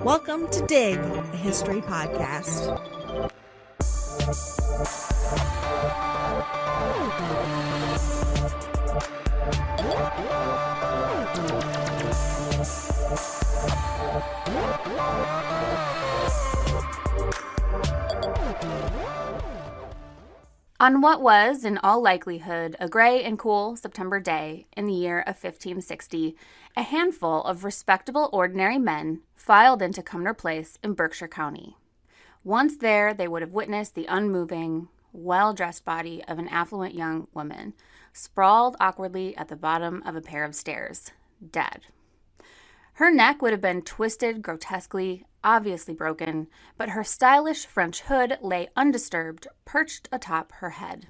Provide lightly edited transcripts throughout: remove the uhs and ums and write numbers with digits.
Welcome to Dig, a history podcast. On what was, in all likelihood, a gray and cool September day in the year of 1560, a handful of respectable ordinary men filed into Cumnor Place in Berkshire County. Once there, they would have witnessed the unmoving, well-dressed body of an affluent young woman, sprawled awkwardly at the bottom of a pair of stairs, dead. Her neck would have been twisted grotesquely, obviously broken, but her stylish French hood lay undisturbed, perched atop her head.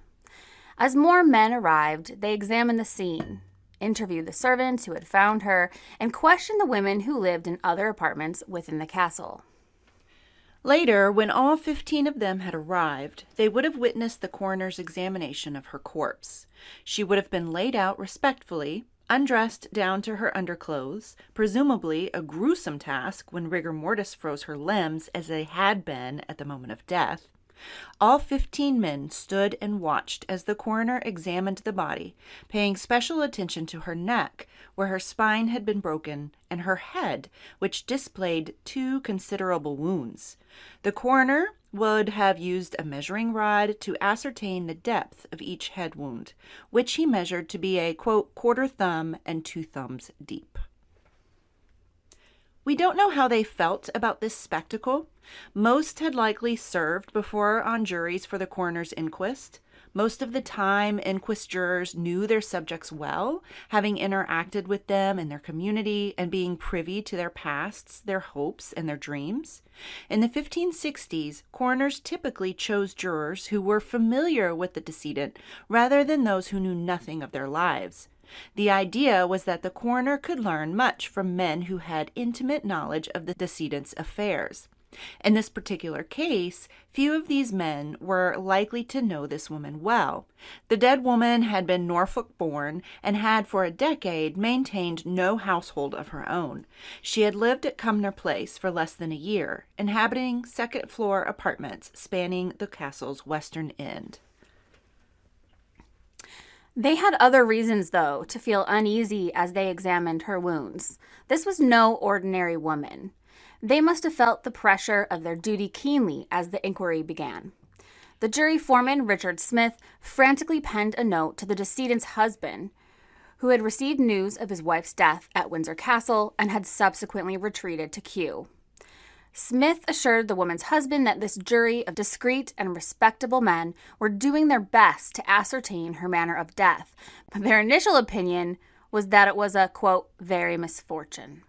As more men arrived, they examined the scene, interviewed the servants who had found her, and questioned the women who lived in other apartments within the castle. Later, when all 15 of them had arrived, they would have witnessed the coroner's examination of her corpse. She would have been laid out respectfully, undressed down to her underclothes, presumably a gruesome task when rigor mortis froze her limbs as they had been at the moment of death. All 15 men stood and watched as the coroner examined the body, paying special attention to her neck, where her spine had been broken, and her head, which displayed 2 considerable wounds. The coroner would have used a measuring rod to ascertain the depth of each head wound, which he measured to be a, quote, quarter thumb and 2 thumbs deep. We don't know how they felt about this spectacle. Most had likely served before on juries for the coroner's inquest. Most of the time, inquest jurors knew their subjects well, having interacted with them in their community and being privy to their pasts, their hopes, and their dreams. In the 1560s, coroners typically chose jurors who were familiar with the decedent rather than those who knew nothing of their lives. The idea was that the coroner could learn much from men who had intimate knowledge of the decedent's affairs. In this particular case, few of these men were likely to know this woman well. The dead woman had been Norfolk-born and had for a decade maintained no household of her own. She had lived at Cumnor Place for less than a year, inhabiting second-floor apartments spanning the castle's western end. They had other reasons, though, to feel uneasy as they examined her wounds. This was no ordinary woman. They must have felt the pressure of their duty keenly as the inquiry began. The jury foreman, Richard Smith, frantically penned a note to the decedent's husband, who had received news of his wife's death at Windsor Castle and had subsequently retreated to Kew. Smith assured the woman's husband that this jury of discreet and respectable men were doing their best to ascertain her manner of death, but their initial opinion was that it was a, quote, very misfortune.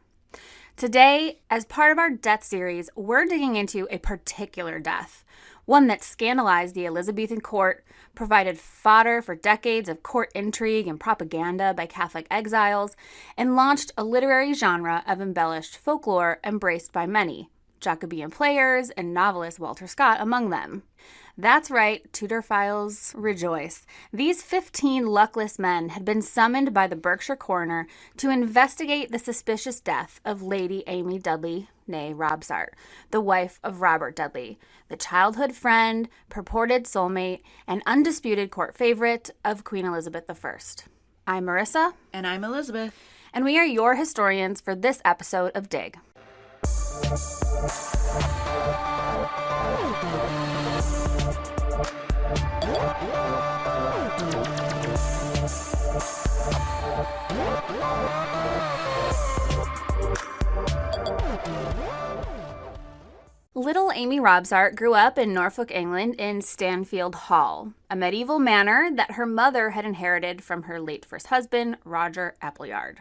Today, as part of our death series, we're digging into a particular death, one that scandalized the Elizabethan court, provided fodder for decades of court intrigue and propaganda by Catholic exiles, and launched a literary genre of embellished folklore embraced by many, Jacobean players and novelist Walter Scott among them. That's right, Tudorphiles rejoice. These 15 luckless men had been summoned by the Berkshire coroner to investigate the suspicious death of Lady Amy Dudley, née Robsart, the wife of Robert Dudley, the childhood friend, purported soulmate, and undisputed court favorite of Queen Elizabeth I. I'm Marissa. And I'm Elizabeth. And we are your historians for this episode of Dig. Little Amy Robsart grew up in Norfolk, England in Stanfield Hall, a medieval manor that her mother had inherited from her late first husband, Roger Appleyard.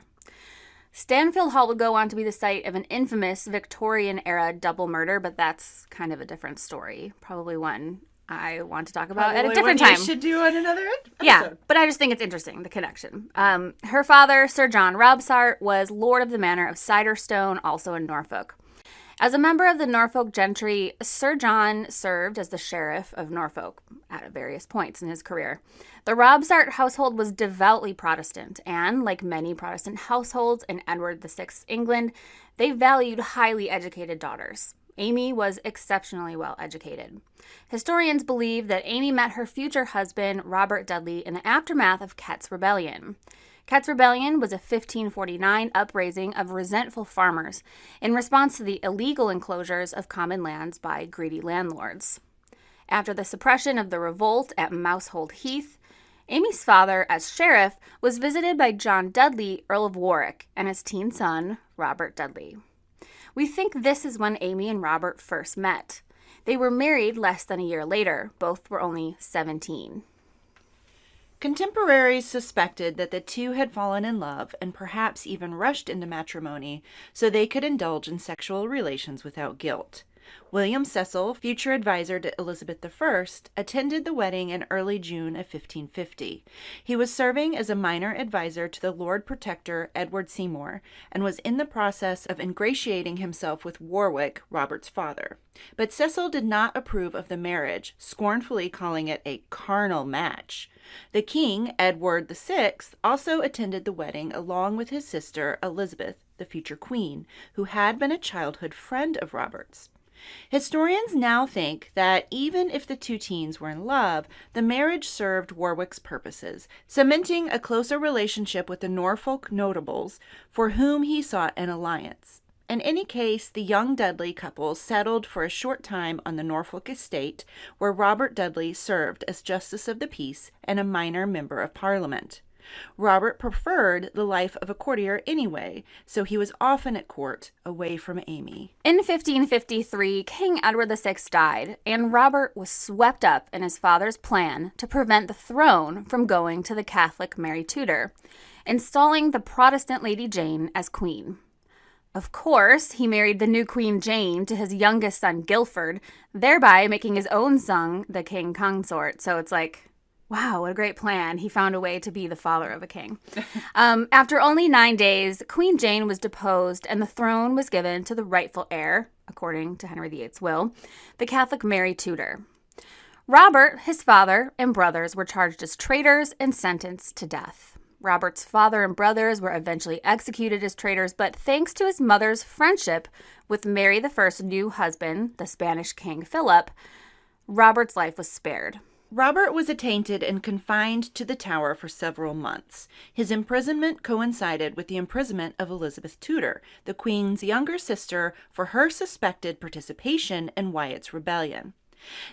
Stanfield Hall would go on to be the site of an infamous Victorian-era double murder, but that's kind of a different story. Probably one I want to talk about at a different time. You should do on another episode. Yeah, but I just think it's interesting, the connection. Her father, Sir John Robsart, was Lord of the Manor of Ciderstone, also in Norfolk. As a member of the Norfolk gentry, Sir John served as the sheriff of Norfolk at various points in his career. The Robsart household was devoutly Protestant, and like many Protestant households in Edward VI's England, they valued highly educated daughters. Amy was exceptionally well educated. Historians believe that Amy met her future husband, Robert Dudley, in the aftermath of Kett's Rebellion. Kett's Rebellion was a 1549 upraising of resentful farmers in response to the illegal enclosures of common lands by greedy landlords. After the suppression of the revolt at Mousehold Heath, Amy's father, as sheriff, was visited by John Dudley, Earl of Warwick, and his teen son, Robert Dudley. We think this is when Amy and Robert first met. They were married less than a year later. Both were only 17. Contemporaries suspected that the two had fallen in love and perhaps even rushed into matrimony so they could indulge in sexual relations without guilt. William Cecil, future advisor to Elizabeth I, attended the wedding in early June of 1550. He was serving as a minor advisor to the Lord Protector Edward Seymour and was in the process of ingratiating himself with Warwick, Robert's father. But Cecil did not approve of the marriage, scornfully calling it a carnal match. The king, Edward VI, also attended the wedding along with his sister Elizabeth, the future queen, who had been a childhood friend of Robert's. Historians now think that even if the two teens were in love, the marriage served Warwick's purposes, cementing a closer relationship with the Norfolk notables for whom he sought an alliance. In any case, the young Dudley couple settled for a short time on the Norfolk estate, where Robert Dudley served as Justice of the Peace and a minor member of Parliament. Robert preferred the life of a courtier anyway, so he was often at court, away from Amy. In 1553, King Edward VI died, and Robert was swept up in his father's plan to prevent the throne from going to the Catholic Mary Tudor, installing the Protestant Lady Jane as queen. Of course, he married the new Queen Jane to his youngest son, Guilford, thereby making his own son the king consort. So it's like, wow, what a great plan. He found a way to be the father of a king. After only 9 days, Queen Jane was deposed and the throne was given to the rightful heir, according to Henry VIII's will, the Catholic Mary Tudor. Robert, his father, and brothers were charged as traitors and sentenced to death. Robert's father and brothers were eventually executed as traitors, but thanks to his mother's friendship with Mary I's new husband, the Spanish King Philip, Robert's life was spared. Robert was attainted and confined to the Tower for several months. His imprisonment coincided with the imprisonment of Elizabeth Tudor, the Queen's younger sister, for her suspected participation in Wyatt's rebellion.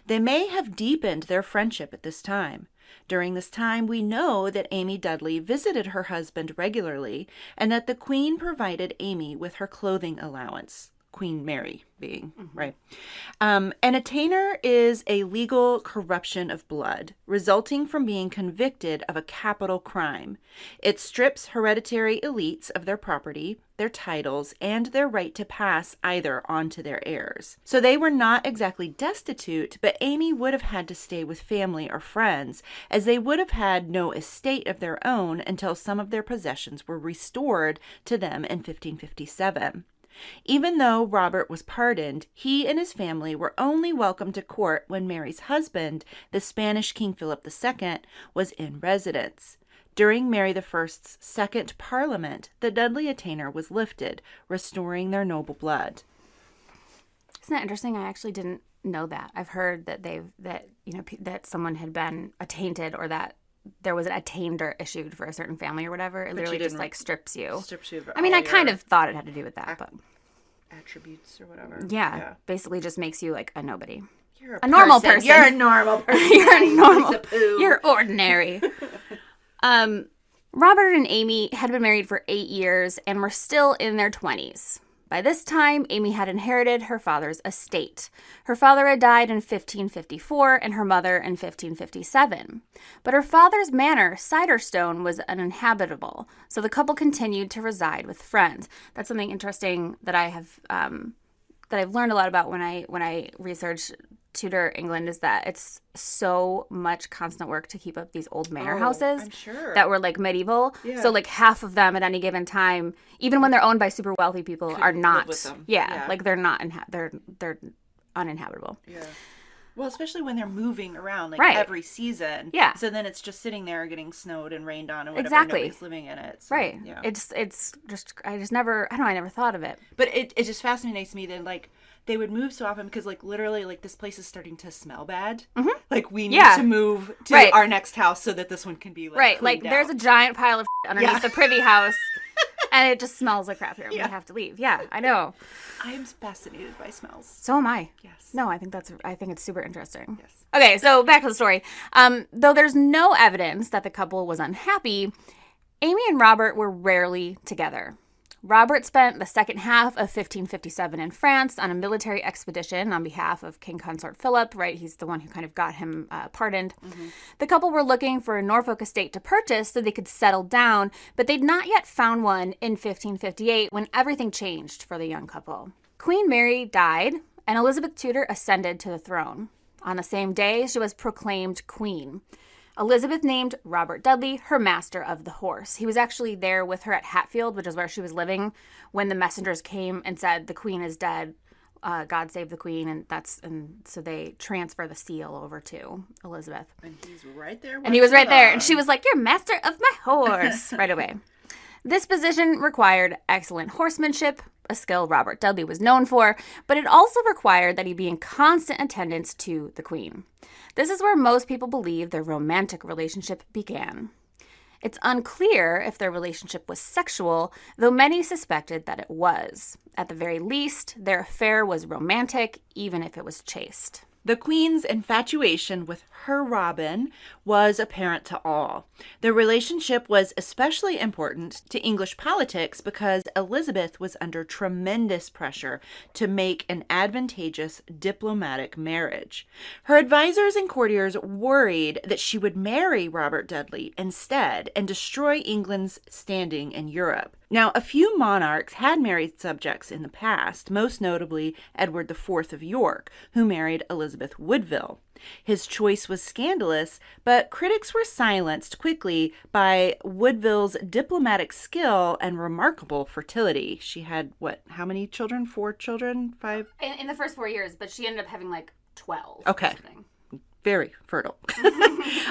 They may have deepened their friendship at this time. During this time, we know that Amy Dudley visited her husband regularly and that the Queen provided Amy with her clothing allowance. Queen Mary being, right? An attainder is a legal corruption of blood resulting from being convicted of a capital crime. It strips hereditary elites of their property, their titles, and their right to pass either on to their heirs. So they were not exactly destitute, but Amy would have had to stay with family or friends, as they would have had no estate of their own until some of their possessions were restored to them in 1557. Even though Robert was pardoned, he and his family were only welcome to court when Mary's husband, the Spanish King Philip II, was in residence. During Mary I's second parliament, the Dudley attainder was lifted, restoring their noble blood. Isn't that interesting? I actually didn't know that. I've heard that that someone had been attainted, or that there was an attainder issued for a certain family or whatever. It literally just strips you. I mean, I kind of thought it had to do with that, but attributes or whatever. Yeah, basically just makes you like a nobody. You're a normal person. You're a normal person. You're a normal. You're ordinary. Robert and Amy had been married for 8 years and were still in their 20s. By this time, Amy had inherited her father's estate. Her father had died in 1554 and her mother in 1557. But her father's manor, Ciderstone, was uninhabitable, so the couple continued to reside with friends. That's something interesting that I have that I've learned a lot about when I research Tudor England is that it's so much constant work to keep up these old manor houses I'm sure. that were like medieval. Yeah. So like half of them at any given time, even when they're owned by super wealthy people, are not. live with them. Yeah, like they're not. They're uninhabitable. Yeah. Well, especially when they're moving around like Right. every season. Yeah. So then it's just sitting there getting snowed and rained on and whatever. Exactly. Nobody's living in it. So, Right. Yeah. It's just I never thought of it. But it just fascinates me that like they would move so often because like literally like this place is starting to smell bad. Mm-hmm. Like we need to move to Right. our next house so that this one can be like Right. cleaned Like there's out. a giant pile of underneath the privy house. And it just smells like crap here. We have to leave. Yeah, I know. I am fascinated by smells. So am I. Yes. No, I think it's super interesting. Yes. Okay, so back to the story. Though there's no evidence that the couple was unhappy, Amy and Robert were rarely together. Robert spent the second half of 1557 in France on a military expedition on behalf of King Consort Philip, right? He's the one who kind of got him pardoned. Mm-hmm. The couple were looking for a Norfolk estate to purchase so they could settle down, but they'd not yet found one in 1558 when everything changed for the young couple. Queen Mary died, and Elizabeth Tudor ascended to the throne. On the same day, she was proclaimed queen. Elizabeth named Robert Dudley her master of the horse. He was actually there with her at Hatfield, which is where she was living, when the messengers came and said, the queen is dead, God save the queen, and so they transfer the seal over to Elizabeth. And he's right there. And he was right there, and she was like, you're master of my horse, right away. This position required excellent horsemanship, a skill Robert Dudley was known for, but it also required that he be in constant attendance to the queen. This is where most people believe their romantic relationship began. It's unclear if their relationship was sexual, though many suspected that it was. At the very least, their affair was romantic, even if it was chaste. The Queen's infatuation with her Robin was apparent to all. Their relationship was especially important to English politics because Elizabeth was under tremendous pressure to make an advantageous diplomatic marriage. Her advisors and courtiers worried that she would marry Robert Dudley instead and destroy England's standing in Europe. Now, a few monarchs had married subjects in the past, most notably Edward IV of York, who married Elizabeth Woodville. His choice was scandalous, but critics were silenced quickly by Woodville's diplomatic skill and remarkable fertility. She had, how many children? 4 children? 5? In the first 4 years, but she ended up having like 12. Okay. Very fertile.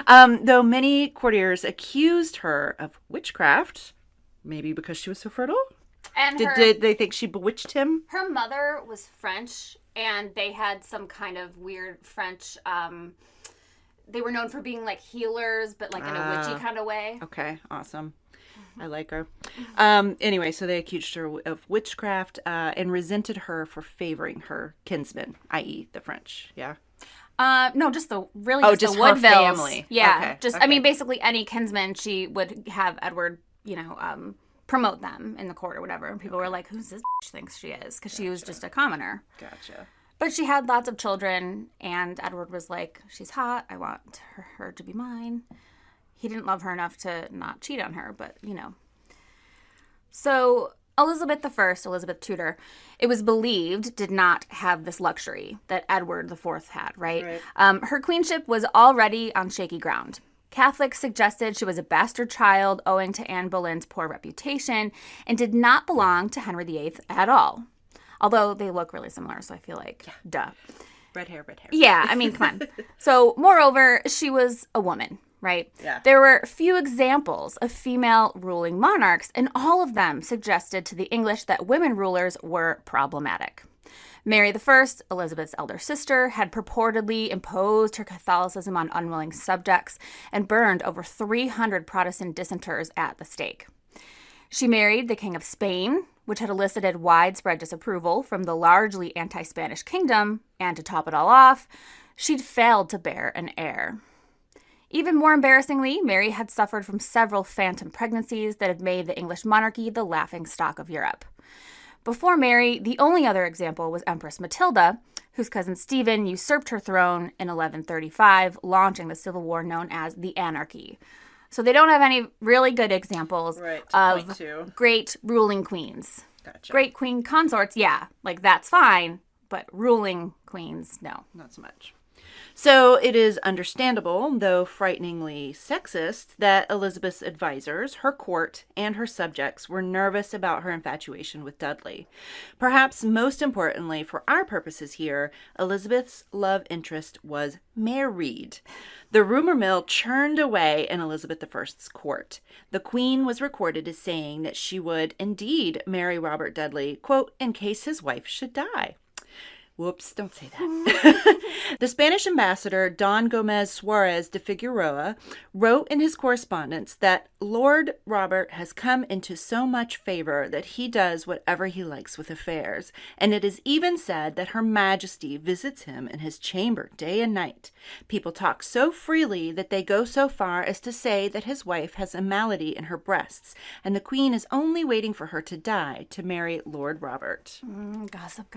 Though many courtiers accused her of witchcraft, maybe because she was so fertile? And did they think she bewitched him? Her mother was French, and they had some kind of weird French, they were known for being like healers, but like in a witchy kind of way. Okay, awesome. I like her. Anyway, so they accused her of witchcraft and resented her for favoring her kinsmen, i.e. the French. Yeah. No, just the her Woodvilles. family. Yeah, Okay, I mean, basically any kinsman, she would have Edward, promote them in the court or whatever. And people were like, who's this bitch thinks she is? Because she was just a commoner. Gotcha. But she had lots of children, and Edward was like, she's hot. I want her to be mine. He didn't love her enough to not cheat on her, but, So Elizabeth Tudor, it was believed, did not have this luxury that Edward IV had, right? Her queenship was already on shaky ground. Catholics suggested she was a bastard child owing to Anne Boleyn's poor reputation and did not belong to Henry VIII at all. Although they look really similar, so I feel like, duh. Red hair. Yeah, I mean, come on. So, moreover, she was a woman, right? Yeah. There were few examples of female ruling monarchs, and all of them suggested to the English that women rulers were problematic. Mary I, Elizabeth's elder sister, had purportedly imposed her Catholicism on unwilling subjects and burned over 300 Protestant dissenters at the stake. She married the King of Spain, which had elicited widespread disapproval from the largely anti-Spanish kingdom, and to top it all off, she'd failed to bear an heir. Even more embarrassingly, Mary had suffered from several phantom pregnancies that had made the English monarchy the laughingstock of Europe. Before Mary, the only other example was Empress Matilda, whose cousin Stephen usurped her throne in 1135, launching the civil war known as the Anarchy. So they don't have any really good examples of great ruling queens. Gotcha. Great queen consorts, yeah, like that's fine, but ruling queens, no. Not so much. So it is understandable, though frighteningly sexist, that Elizabeth's advisors, her court, and her subjects were nervous about her infatuation with Dudley. Perhaps most importantly for our purposes here, Elizabeth's love interest was married. The rumor mill churned away in Elizabeth I's court. The queen was recorded as saying that she would indeed marry Robert Dudley, quote, in case his wife should die. Whoops, don't say that. The Spanish ambassador Don Gomez Suarez de Figueroa wrote in his correspondence that Lord Robert has come into so much favor that he does whatever he likes with affairs, and it is even said that Her Majesty visits him in his chamber day and night. People talk so freely that they go so far as to say that his wife has a malady in her breasts, and the Queen is only waiting for her to die to marry Lord Robert. Gossip.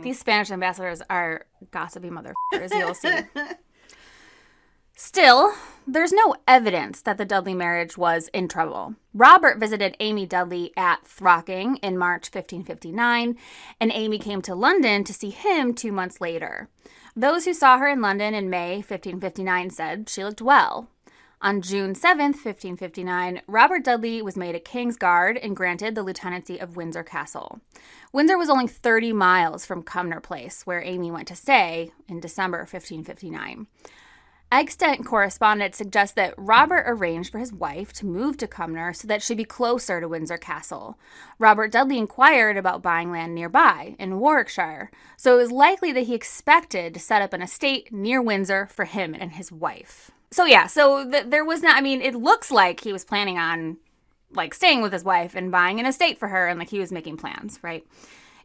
These Spanish ambassadors are gossipy motherfuckers, you'll see. Still, there's no evidence that the Dudley marriage was in trouble. Robert visited Amy Dudley at Throcking in March 1559, and Amy came to London to see him 2 months later. Those who saw her in London in May 1559 said she looked well. On June 7th, 1559, Robert Dudley was made a King's Guard and granted the lieutenancy of Windsor Castle. Windsor was only 30 miles from Cumnor Place, where Amy went to stay in December 1559. Extant correspondence suggests that Robert arranged for his wife to move to Cumnor so that she'd be closer to Windsor Castle. Robert Dudley inquired about buying land nearby in Warwickshire, so it was likely that he expected to set up an estate near Windsor for him and his wife. So there was not, it looks like he was planning on, staying with his wife and buying an estate for her, and, he was making plans, right?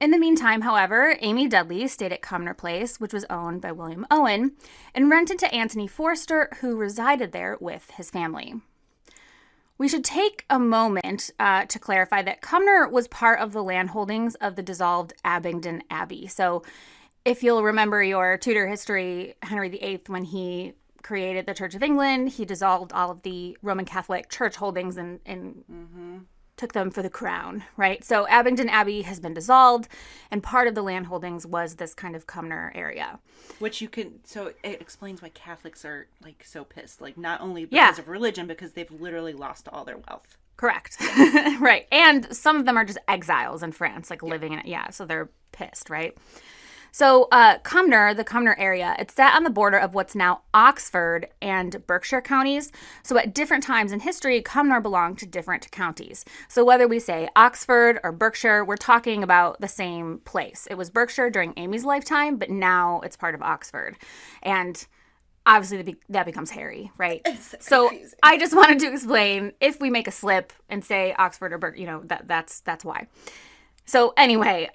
In the meantime, however, Amy Dudley stayed at Cumnor Place, which was owned by William Owen, and rented to Anthony Forster, who resided there with his family. We should take a moment to clarify that Cumnor was part of the land holdings of the dissolved Abingdon Abbey. So if you'll remember your Tudor history, Henry VIII, when he created the Church of England, he dissolved all of the Roman Catholic church holdings and took them for the crown, right? So Abingdon Abbey has been dissolved, and part of the land holdings was this kind of Cumnor area. So it explains why Catholics are, so pissed. Not only because of religion, because they've literally lost all their wealth. Correct. Right. And some of them are just exiles in France, living in it. Yeah, so they're pissed, right? So Cumnor, the Cumnor area, it sat on the border of what's now Oxford and Berkshire counties. So at different times in history, Cumnor belonged to different counties. So whether we say Oxford or Berkshire, we're talking about the same place. It was Berkshire during Amy's lifetime, but now it's part of Oxford. And obviously that becomes hairy, right? So I just wanted to explain, if we make a slip and say Oxford or Berkshire, that's why. So anyway,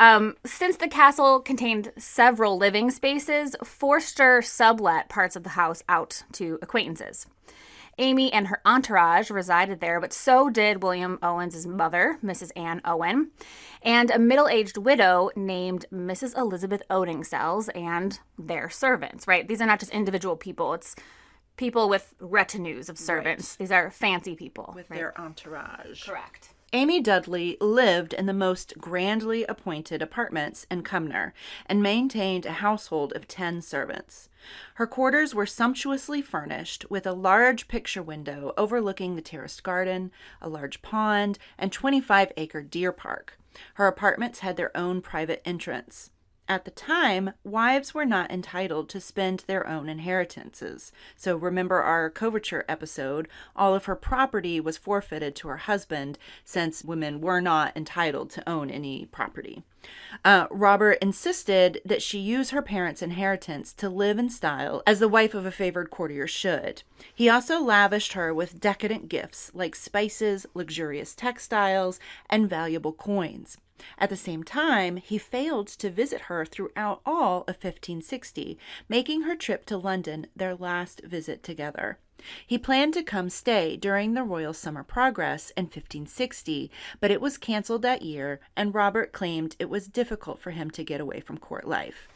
since the castle contained several living spaces, Forster sublet parts of the house out to acquaintances. Amy and her entourage resided there, but so did William Owen's mother, Mrs. Anne Owen, and a middle-aged widow named Mrs. Elizabeth Odingsells and their servants, right? These are not just individual people. It's people with retinues of servants. Right. These are fancy people. With their entourage. Correct. Amy Dudley lived in the most grandly appointed apartments in Cumnor and maintained a household of 10 servants. Her quarters were sumptuously furnished with a large picture window overlooking the terraced garden, a large pond, and 25-acre deer park. Her apartments had their own private entrance. At the time, wives were not entitled to spend their own inheritances. So remember our coverture episode, all of her property was forfeited to her husband since women were not entitled to own any property. Robert insisted that she use her parents' inheritance to live in style as the wife of a favored courtier should. He also lavished her with decadent gifts like spices, luxurious textiles, and valuable coins. At the same time, he failed to visit her throughout all of 1560, making her trip to London their last visit together. He planned to come stay during the royal summer progress in 1560, but it was canceled that year, and Robert claimed it was difficult for him to get away from court life.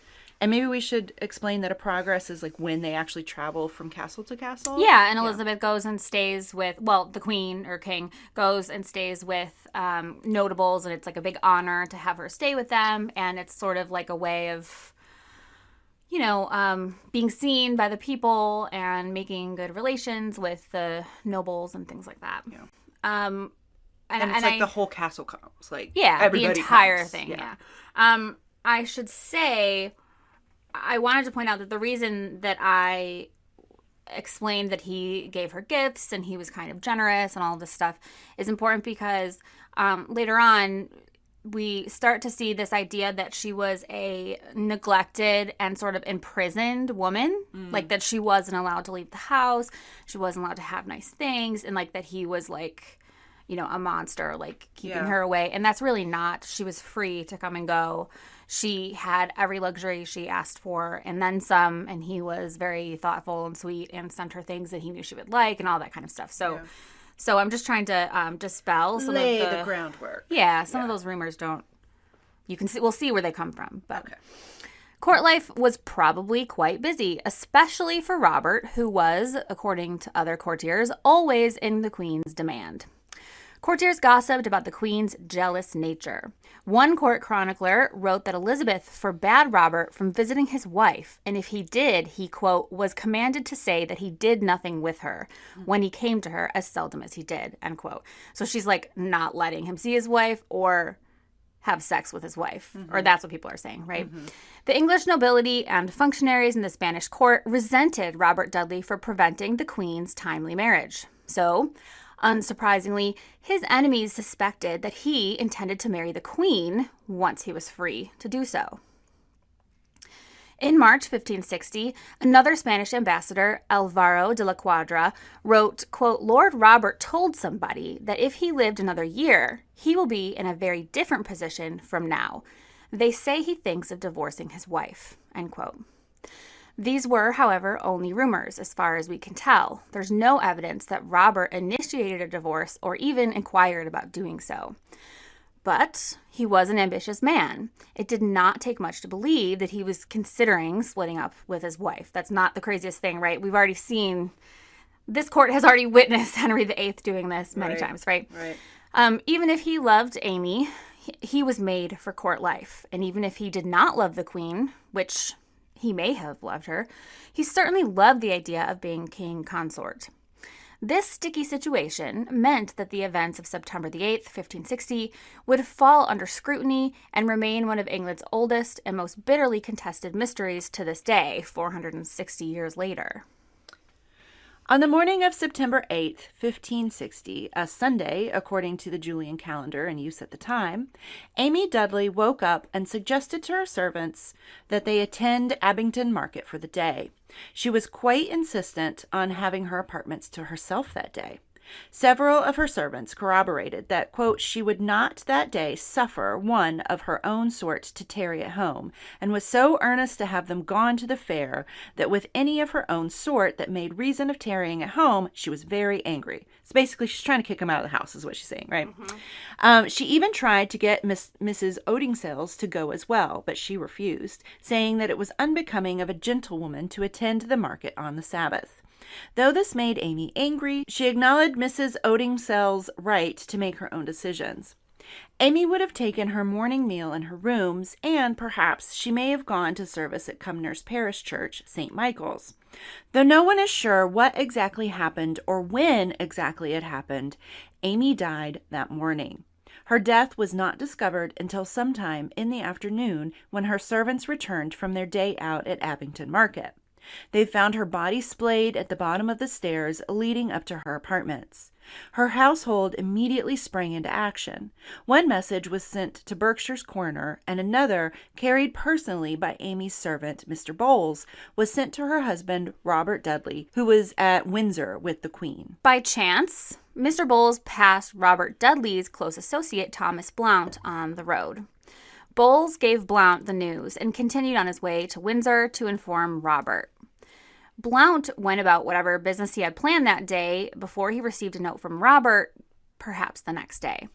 And maybe we should explain that a progress is when they actually travel from castle to castle. Yeah, and Elizabeth goes and stays with, the queen or king goes and stays with notables, and it's a big honor to have her stay with them, and it's sort of a way of being seen by the people and making good relations with the nobles and things like that. Yeah. And it's like the whole castle comes. Like, yeah, everybody the entire comes. thing. Yeah. I should say, I wanted to point out that the reason that I explained that he gave her gifts and he was kind of generous and all this stuff is important because later on we start to see this idea that she was a neglected and sort of imprisoned woman, like that she wasn't allowed to leave the house, she wasn't allowed to have nice things, and like that he was like, a monster, like keeping her away. And that's really not. She was free to come and go. She had every luxury she asked for and then some, and he was very thoughtful and sweet and sent her things that he knew she would like and all that kind of stuff. So I'm just trying to dispel some of the groundwork. Yeah, some of those rumors we'll see where they come from. But court life was probably quite busy, especially for Robert, who was, according to other courtiers, always in the Queen's demand. Courtiers gossiped about the Queen's jealous nature. One court chronicler wrote that Elizabeth forbade Robert from visiting his wife, and if he did, he, quote, was commanded to say that he did nothing with her when he came to her, as seldom as he did, end quote. So she's, like, not letting him see his wife or have sex with his wife, or that's what people are saying, right? The English nobility and functionaries in the Spanish court resented Robert Dudley for preventing the Queen's timely marriage. So, unsurprisingly, his enemies suspected that he intended to marry the Queen once he was free to do so. In March 1560, another Spanish ambassador, Alvaro de la Cuadra, wrote, quote, Lord Robert told somebody that if he lived another year, he will be in a very different position from now. They say he thinks of divorcing his wife, end quote. These were, however, only rumors, as far as we can tell. There's no evidence that Robert initiated a divorce or even inquired about doing so. But he was an ambitious man. It did not take much to believe that he was considering splitting up with his wife. That's not the craziest thing, right? We've already seen, this court has already witnessed Henry VIII doing this many times, right? Even if he loved Amy, he was made for court life. And even if he did not love the Queen, which he may have loved her, he certainly loved the idea of being king consort. This sticky situation meant that the events of September the 8th, 1560, would fall under scrutiny and remain one of England's oldest and most bitterly contested mysteries to this day, 460 years later. On the morning of September 8th, 1560, a Sunday, according to the Julian calendar in use at the time, Amy Dudley woke up and suggested to her servants that they attend Abingdon Market for the day. She was quite insistent on having her apartments to herself that day. Several of her servants corroborated that, quote, she would not that day suffer one of her own sort to tarry at home, and was so earnest to have them gone to the fair that with any of her own sort that made reason of tarrying at home, she was very angry. So basically, she's trying to kick them out of the house, is what she's saying, right? She even tried to get Mrs. Odingsells to go as well, but she refused, saying that it was unbecoming of a gentlewoman to attend the market on the Sabbath. Though this made Amy angry, she acknowledged Mrs. Odingsells' right to make her own decisions. Amy would have taken her morning meal in her rooms, and perhaps she may have gone to service at Cumnor's Parish Church, St. Michael's. Though no one is sure what exactly happened or when exactly it happened, Amy died that morning. Her death was not discovered until sometime in the afternoon when her servants returned from their day out at Abingdon Market. They found her body splayed at the bottom of the stairs leading up to her apartments. Her household immediately sprang into action. One message was sent to Berkshire's coroner, and another, carried personally by Amy's servant, Mr. Bowles, was sent to her husband, Robert Dudley, who was at Windsor with the Queen. By chance, Mr. Bowles passed Robert Dudley's close associate, Thomas Blount, on the road. Bowles gave Blount the news and continued on his way to Windsor to inform Robert. Blount went about whatever business he had planned that day before he received a note from Robert, perhaps the next day.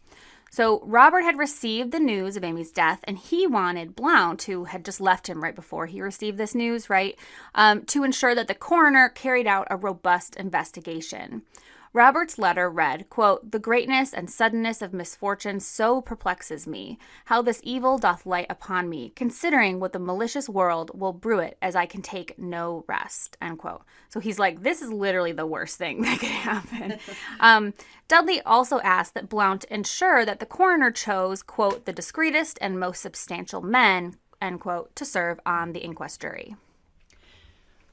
So Robert had received the news of Amy's death, and he wanted Blount, who had just left him right before he received this news, right, to ensure that the coroner carried out a robust investigation. Robert's letter read, quote, "The greatness and suddenness of misfortune so perplexes me, how this evil doth light upon me, considering what the malicious world will brew it, as I can take no rest," end quote. So he's like, this is literally the worst thing that could happen. Dudley also asked that Blount ensure that the coroner chose, quote, "the discreetest and most substantial men," end quote, to serve on the inquest jury.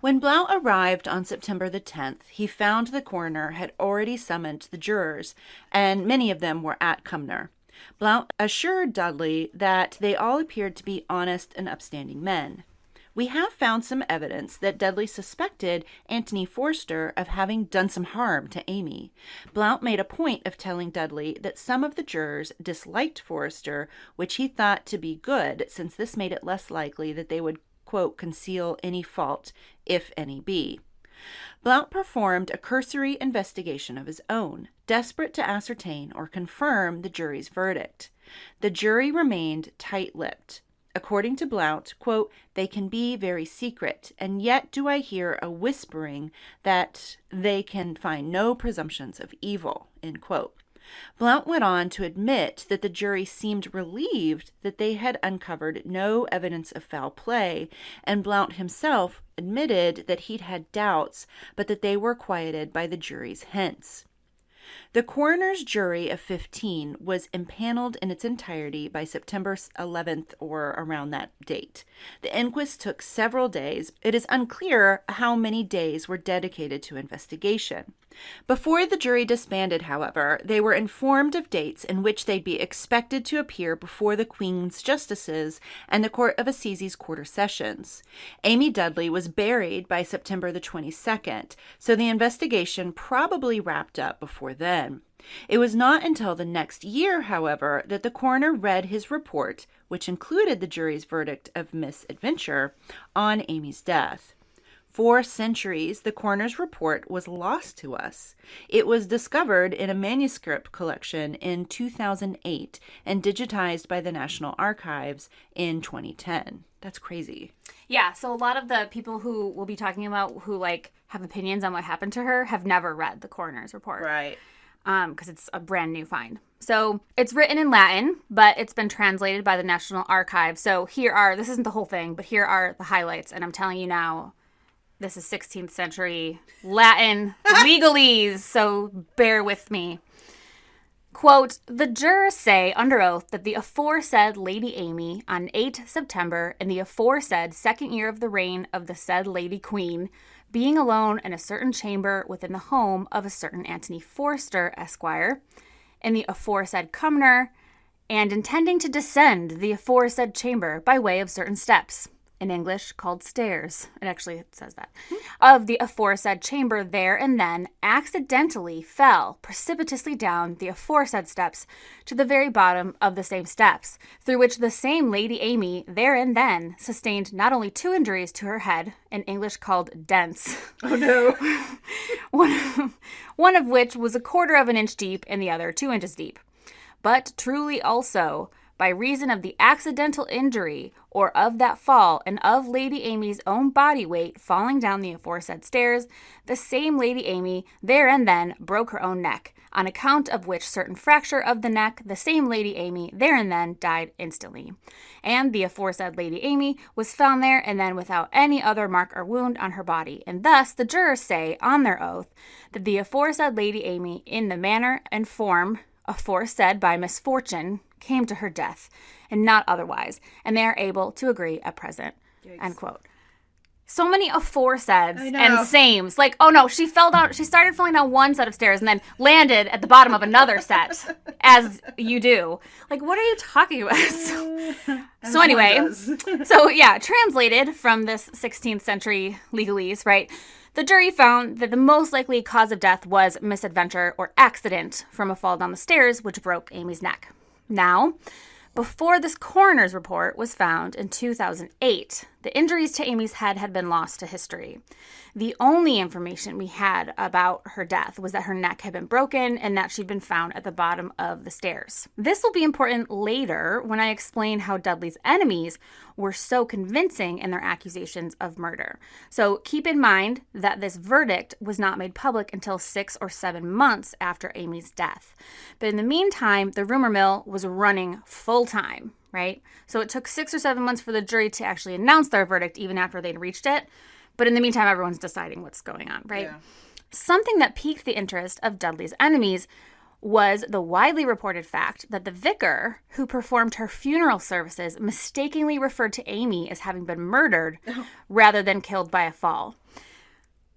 When Blount arrived on September the 10th, he found the coroner had already summoned the jurors, and many of them were at Cumnor. Blount assured Dudley that they all appeared to be honest and upstanding men. We have found some evidence that Dudley suspected Anthony Forster of having done some harm to Amy. Blount made a point of telling Dudley that some of the jurors disliked Forster, which he thought to be good, since this made it less likely that they would, quote, "conceal any fault, if any be." Blount performed a cursory investigation of his own, desperate to ascertain or confirm the jury's verdict. The jury remained tight-lipped. According to Blount, quote, "They can be very secret, and yet do I hear a whispering that they can find no presumptions of evil," end quote. Blount went on to admit that the jury seemed relieved that they had uncovered no evidence of foul play, and Blount himself admitted that he'd had doubts, but that they were quieted by the jury's hints. The coroner's jury of 15 was impaneled in its entirety by September 11th or around that date. The inquest took several days. It is unclear how many days were dedicated to investigation. Before the jury disbanded, however, they were informed of dates in which they'd be expected to appear before the Queen's Justices and the Court of Assizes Quarter Sessions. Amy Dudley was buried by September the 22nd, so the investigation probably wrapped up before then. It was not until the next year, however, that the coroner read his report, which included the jury's verdict of misadventure, on Amy's death. For centuries, the coroner's report was lost to us. It was discovered in a manuscript collection in 2008 and digitized by the National Archives in 2010. That's crazy. Yeah, so a lot of the people who we'll be talking about who, like, have opinions on what happened to her have never read the coroner's report. Right. Because it's a brand new find. So it's written in Latin, but it's been translated by the National Archives. So this isn't the whole thing, but here are the highlights. And I'm telling you now, this is 16th century Latin legalese, so bear with me. Quote, "The jurors say under oath that the aforesaid Lady Amy, on 8 September, in the aforesaid second year of the reign of the said Lady Queen, being alone in a certain chamber within the home of a certain Anthony Forster, Esquire, in the aforesaid Cumnor, and intending to descend the aforesaid chamber by way of certain steps," in English called stairs, it says that, "of the aforesaid chamber there and then accidentally fell precipitously down the aforesaid steps to the very bottom of the same steps, through which the same Lady Amy there and then sustained not only 2 injuries to her head, in English called dents." Oh, no. one of which was 1/4 of an inch deep and the other 2 inches deep. "But truly also, by reason of the accidental injury, or of that fall, and of Lady Amy's own body weight falling down the aforesaid stairs, the same Lady Amy there and then broke her own neck, on account of which certain fracture of the neck, the same Lady Amy there and then died instantly. And the aforesaid Lady Amy was found there and then without any other mark or wound on her body. And thus the jurors say, on their oath, that the aforesaid Lady Amy, in the manner and form aforesaid by misfortune, came to her death, and not otherwise, and they are able to agree at present." Yikes. End quote. So many aforesaids and sames. Like, oh no, she started falling down one set of stairs and then landed at the bottom of another set, as you do. Like, what are you talking about? So anyway, translated from this 16th century legalese, right? The jury found that the most likely cause of death was misadventure or accident from a fall down the stairs, which broke Amy's neck. Now, before this coroner's report was found in 2008, The injuries to Amy's head had been lost to history. The only information we had about her death was that her neck had been broken and that she'd been found at the bottom of the stairs. This will be important later when I explain how Dudley's enemies were so convincing in their accusations of murder. So keep in mind that this verdict was not made public until 6 or 7 months after Amy's death. But in the meantime, the rumor mill was running full time, right? So it took 6 or 7 months for the jury to actually announce their verdict even after they'd reached it. But in the meantime, everyone's deciding what's going on, right? Yeah. Something that piqued the interest of Dudley's enemies was the widely reported fact that the vicar who performed her funeral services mistakenly referred to Amy as having been murdered rather than killed by a fall.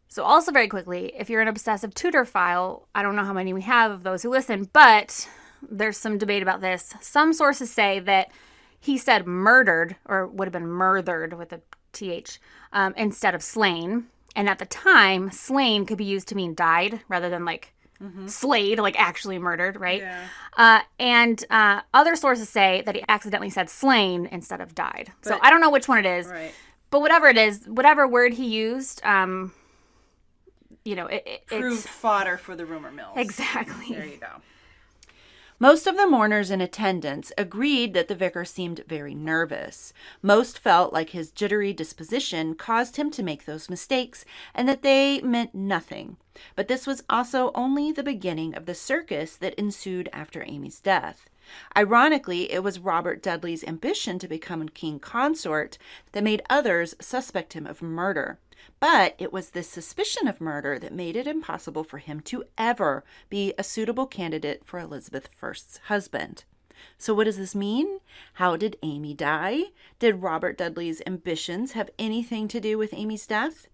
So also very quickly, if you're an obsessive Tudorphile, I don't know how many we have of those who listen, but there's some debate about this. Some sources say that he said murdered, or would have been murdered with a TH, instead of slain. And at the time, slain could be used to mean died rather than like slayed, like actually murdered, right? Yeah. And other sources say that he accidentally said slain instead of died. But, so I don't know which one it is. Right. But whatever it is, whatever word he used, proved fodder for the rumor mills. Exactly. There you go. Most of the mourners in attendance agreed that the vicar seemed very nervous. Most felt like his jittery disposition caused him to make those mistakes and that they meant nothing. But this was also only the beginning of the circus that ensued after Amy's death. Ironically, it was Robert Dudley's ambition to become a king consort that made others suspect him of murder. But it was this suspicion of murder that made it impossible for him to ever be a suitable candidate for Elizabeth I's husband. So what does this mean? How did Amy die? Did Robert Dudley's ambitions have anything to do with Amy's death?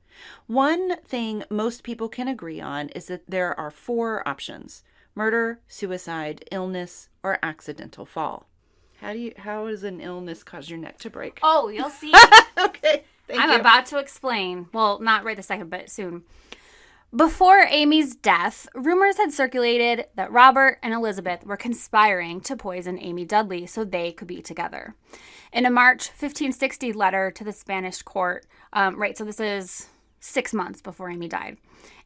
One thing most people can agree on is that there are 4 options: murder, suicide, illness, or accidental fall. How does an illness cause your neck to break? Oh, you'll see. Okay. I'm about to explain. Well, not right this second, but soon. Before Amy's death, rumors had circulated that Robert and Elizabeth were conspiring to poison Amy Dudley so they could be together. In a March 1560 letter to the Spanish court, so this is 6 months before Amy died,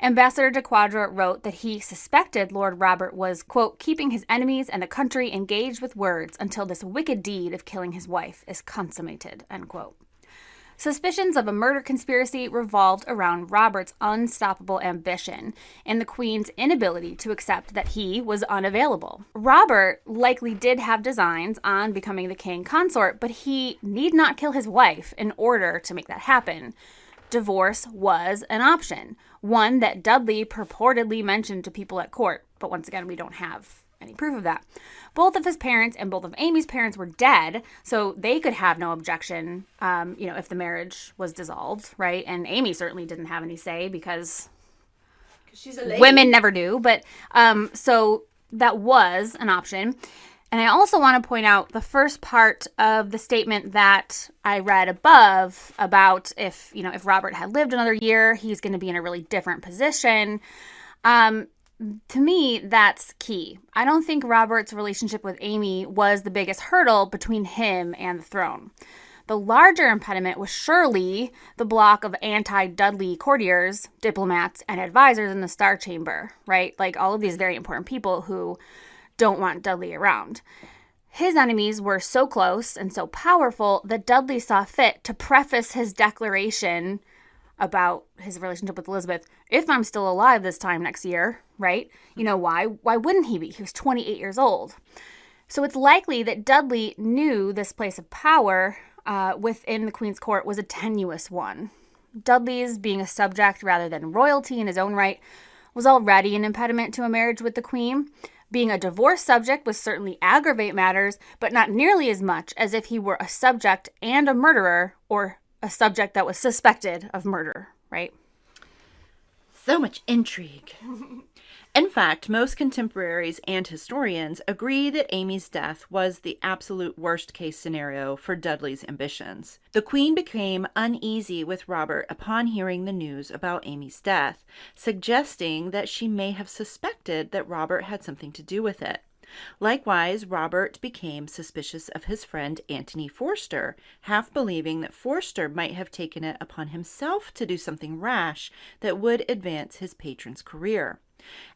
Ambassador de Quadra wrote that he suspected Lord Robert was, quote, keeping his enemies and the country engaged with words until this wicked deed of killing his wife is consummated, end quote. Suspicions of a murder conspiracy revolved around Robert's unstoppable ambition and the Queen's inability to accept that he was unavailable. Robert likely did have designs on becoming the king consort, but he need not kill his wife in order to make that happen. Divorce was an option, one that Dudley purportedly mentioned to people at court, but once again, we don't have any proof of that. Both of his parents and both of Amy's parents were dead, so they could have no objection, if the marriage was dissolved, right? And Amy certainly didn't have any say because she's a lady. Women never do, but so that was an option. And I also want to point out the first part of the statement that I read above about if Robert had lived another year, he's going to be in a really different position. To me, that's key. I don't think Robert's relationship with Amy was the biggest hurdle between him and the throne. The larger impediment was surely the block of anti-Dudley courtiers, diplomats, and advisors in the Star Chamber, right? Like all of these very important people who don't want Dudley around. His enemies were so close and so powerful that Dudley saw fit to preface his declaration about his relationship with Elizabeth, if I'm still alive this time next year, right? Why wouldn't he be? He was 28 years old. So it's likely that Dudley knew this place of power within the Queen's court was a tenuous one. Dudley's being a subject rather than royalty in his own right was already an impediment to a marriage with the Queen. Being a divorce subject would certainly aggravate matters, but not nearly as much as if he were a subject and a murderer, or a subject that was suspected of murder, right? So much intrigue. In fact, most contemporaries and historians agree that Amy's death was the absolute worst-case scenario for Dudley's ambitions. The Queen became uneasy with Robert upon hearing the news about Amy's death, suggesting that she may have suspected that Robert had something to do with it. Likewise, Robert became suspicious of his friend Anthony Forster, half believing that Forster might have taken it upon himself to do something rash that would advance his patron's career.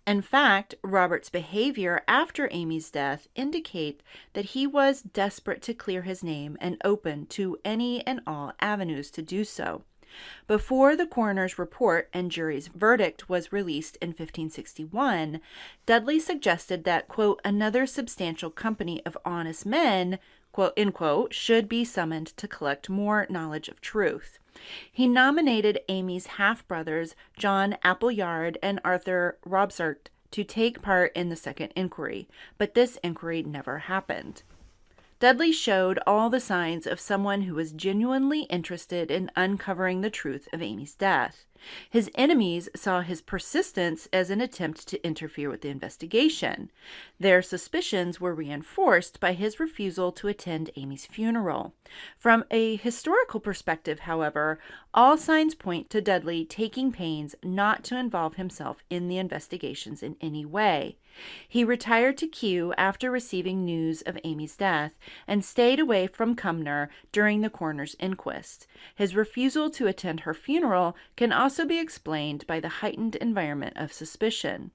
In fact, Robert's behavior after Amy's death indicate that he was desperate to clear his name and open to any and all avenues to do so. Before the coroner's report and jury's verdict was released in 1561, Dudley suggested that, quote, another substantial company of honest men, quote, end quote, should be summoned to collect more knowledge of truth. He nominated Amy's half-brothers, John Appleyard and Arthur Robsart, to take part in the second inquiry, but this inquiry never happened. Dudley showed all the signs of someone who was genuinely interested in uncovering the truth of Amy's death. His enemies saw his persistence as an attempt to interfere with the investigation. Their suspicions were reinforced by his refusal to attend Amy's funeral. From a historical perspective, however, all signs point to Dudley taking pains not to involve himself in the investigations in any way. He retired to Kew after receiving news of Amy's death and stayed away from Cumnor during the coroner's inquest. His refusal to attend her funeral can also be explained by the heightened environment of suspicion.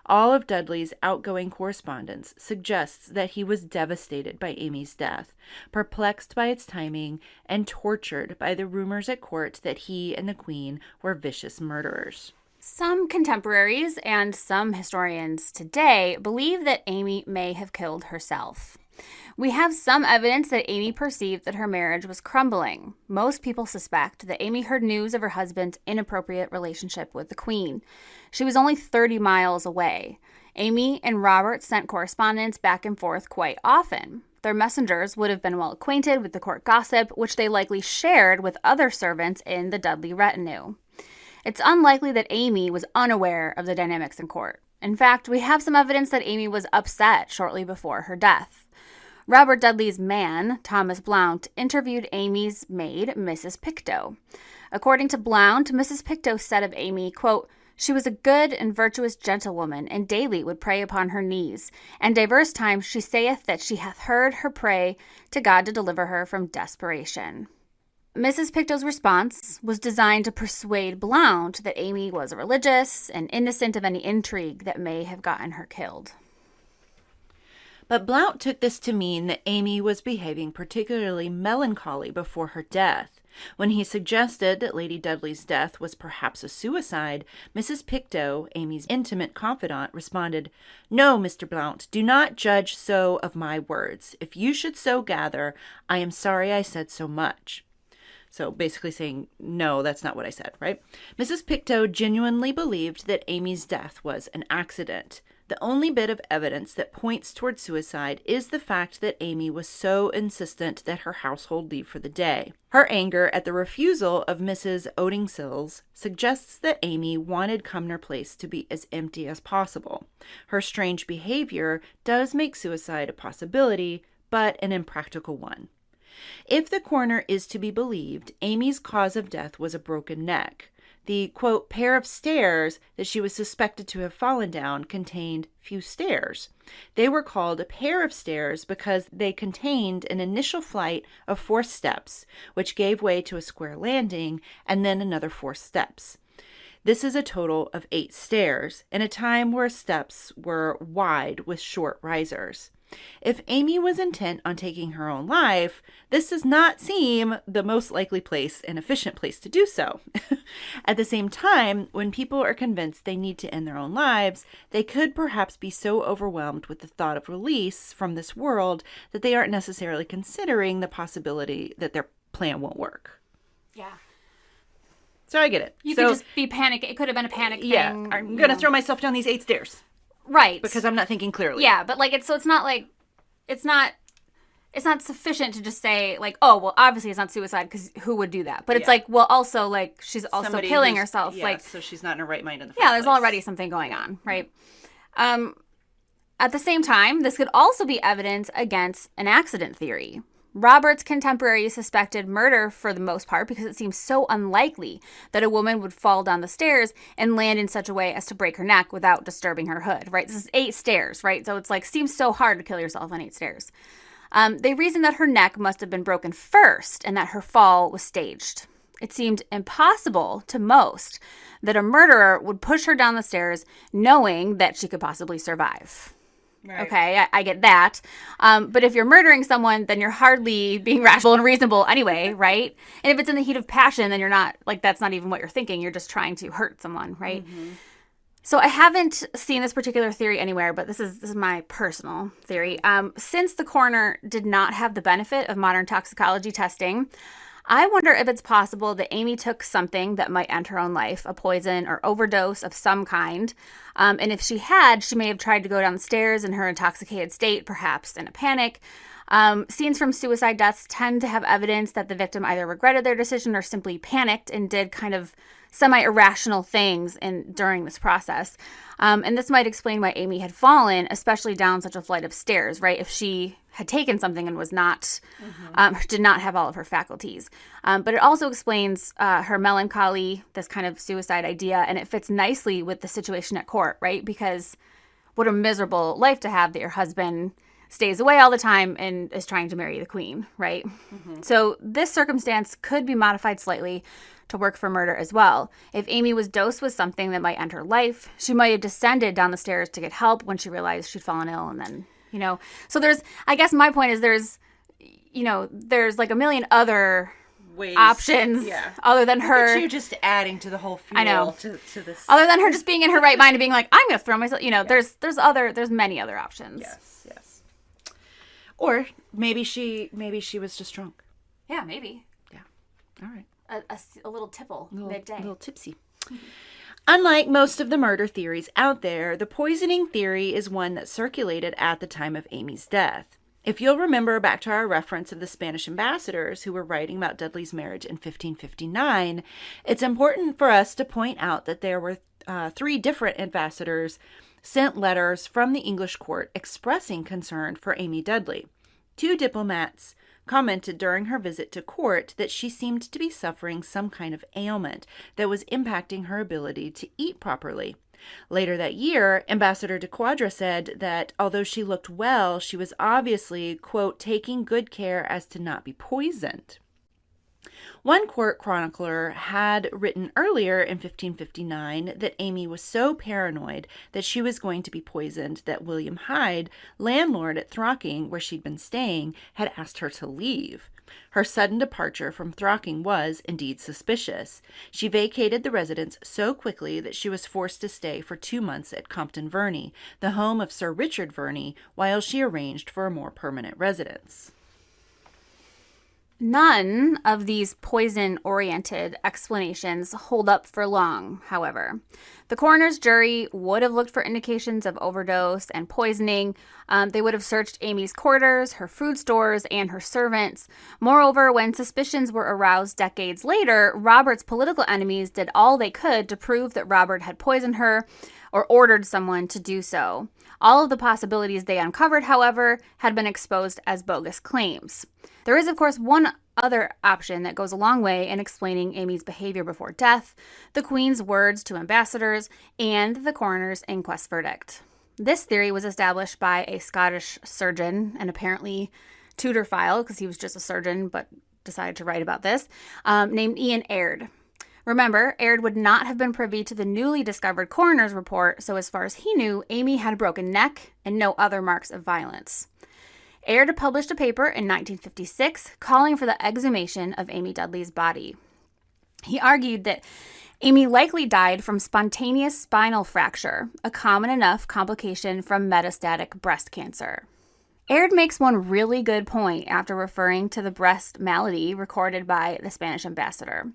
All of Dudley's outgoing correspondence suggests that he was devastated by Amy's death, perplexed by its timing, and tortured by the rumors at court that he and the Queen were vicious murderers. Some contemporaries and some historians today believe that Amy may have killed herself. We have some evidence that Amy perceived that her marriage was crumbling. Most people suspect that Amy heard news of her husband's inappropriate relationship with the Queen. She was only 30 miles away. Amy and Robert sent correspondence back and forth quite often. Their messengers would have been well acquainted with the court gossip, which they likely shared with other servants in the Dudley retinue. It's unlikely that Amy was unaware of the dynamics in court. In fact, we have some evidence that Amy was upset shortly before her death. Robert Dudley's man, Thomas Blount, interviewed Amy's maid, Mrs. Pictou. According to Blount, Mrs. Pictou said of Amy, quote, she was a good and virtuous gentlewoman, and daily would pray upon her knees. And divers times she saith that she hath heard her pray to God to deliver her from desperation. Mrs. Pictou's response was designed to persuade Blount that Amy was religious and innocent of any intrigue that may have gotten her killed. But Blount took this to mean that Amy was behaving particularly melancholy before her death. When he suggested that Lady Dudley's death was perhaps a suicide, Mrs. Pictou, Amy's intimate confidant, responded, no, Mr. Blount, do not judge so of my words. If you should so gather, I am sorry I said so much. So basically saying, no, that's not what I said, right? Mrs. Pictou genuinely believed that Amy's death was an accident. The only bit of evidence that points toward suicide is the fact that Amy was so insistent that her household leave for the day. Her anger at the refusal of Mrs. Odingsills suggests that Amy wanted Cumnor Place to be as empty as possible. Her strange behavior does make suicide a possibility, but an impractical one. If the coroner is to be believed, Amy's cause of death was a broken neck. The, quote, pair of stairs that she was suspected to have fallen down contained few stairs. They were called a pair of stairs because they contained an initial flight of 4 steps, which gave way to a square landing, and then another 4 steps. This is a total of 8 stairs, in a time where steps were wide with short risers. If Amy was intent on taking her own life, this does not seem the most likely place and efficient place to do so. At the same time, when people are convinced they need to end their own lives, they could perhaps be so overwhelmed with the thought of release from this world that they aren't necessarily considering the possibility that their plan won't work. Yeah. So I get it. You could just be panic. It could have been a panic thing. Yeah, I'm going to throw myself down these 8 stairs. Right. Because I'm not thinking clearly. Yeah, but like it's not sufficient to just say like, oh, well, obviously it's not suicide because who would do that? But it's like, well, also like she's also Somebody killing herself. Yeah, like, so she's not in her right mind in the first yeah, there's place. already something going on, right? At the same time, this could also be evidence against an accident theory. Robert's contemporaries suspected murder for the most part because it seems so unlikely that a woman would fall down the stairs and land in such a way as to break her neck without disturbing her hood, right? This is 8 stairs, right? So it's like, seems so hard to kill yourself on 8 stairs. They reasoned that her neck must have been broken first and that her fall was staged. It seemed impossible to most that a murderer would push her down the stairs knowing that she could possibly survive. Right. Okay, I get that. But if you're murdering someone, then you're hardly being rational and reasonable anyway, right? And if it's in the heat of passion, then you're not, like, that's not even what you're thinking. You're just trying to hurt someone, right? Mm-hmm. So I haven't seen this particular theory anywhere, but this is my personal theory. Since the coroner did not have the benefit of modern toxicology testing, I wonder if it's possible that Amy took something that might end her own life, a poison or overdose of some kind. And if she had, she may have tried to go downstairs in her intoxicated state, perhaps in a panic. Scenes from suicide deaths tend to have evidence that the victim either regretted their decision or simply panicked and did kind of semi-irrational things during this process. And this might explain why Amy had fallen, especially down such a flight of stairs, right? If she had taken something and was not, did not have all of her faculties. But it also explains her melancholy, this kind of suicide idea, and it fits nicely with the situation at court, right? Because what a miserable life to have that your husband stays away all the time and is trying to marry the queen, right? Mm-hmm. So this circumstance could be modified slightly to work for murder as well. If Amy was dosed with something that might end her life, she might have descended down the stairs to get help when she realized she'd fallen ill, and then, so there's, I guess my point is there's like a million other ways, options other than her. You're just adding to the whole fuel. I know. To this. Other than her just being in her right mind and being like, I'm going to throw myself, there's many other options. Yes. Or maybe she was just drunk. Yeah, maybe. Yeah. All right. A little tipple midday. A little tipsy. Unlike most of the murder theories out there, the poisoning theory is one that circulated at the time of Amy's death. If you'll remember back to our reference of the Spanish ambassadors who were writing about Dudley's marriage in 1559, it's important for us to point out that there were 3 different ambassadors sent letters from the English court expressing concern for Amy Dudley. 2 diplomats commented during her visit to court that she seemed to be suffering some kind of ailment that was impacting her ability to eat properly. Later that year, Ambassador de Quadra said that although she looked well, she was obviously, quote, taking good care as to not be poisoned. One court chronicler had written earlier in 1559 that Amy was so paranoid that she was going to be poisoned that William Hyde, landlord at Throcking, where she'd been staying, had asked her to leave. Her sudden departure from Throcking was, indeed, suspicious. She vacated the residence so quickly that she was forced to stay for 2 months at Compton Verney, the home of Sir Richard Verney, while she arranged for a more permanent residence. None of these poison-oriented explanations hold up for long, however. The coroner's jury would have looked for indications of overdose and poisoning. They would have searched Amy's quarters, her food stores, and her servants. Moreover, when suspicions were aroused decades later, Robert's political enemies did all they could to prove that Robert had poisoned her or ordered someone to do so. All of the possibilities they uncovered, however, had been exposed as bogus claims. There is, of course, one other option that goes a long way in explaining Amy's behavior before death: the Queen's words to ambassadors and the coroner's inquest verdict. This theory was established by a Scottish surgeon and apparently Tudorphile, because he was just a surgeon but decided to write about this, named Ian Aird. Remember, Aird would not have been privy to the newly discovered coroner's report, so as far as he knew, Amy had a broken neck and no other marks of violence. Aird published a paper in 1956 calling for the exhumation of Amy Dudley's body. He argued that Amy likely died from spontaneous spinal fracture, a common enough complication from metastatic breast cancer. Aird makes one really good point after referring to the breast malady recorded by the Spanish ambassador.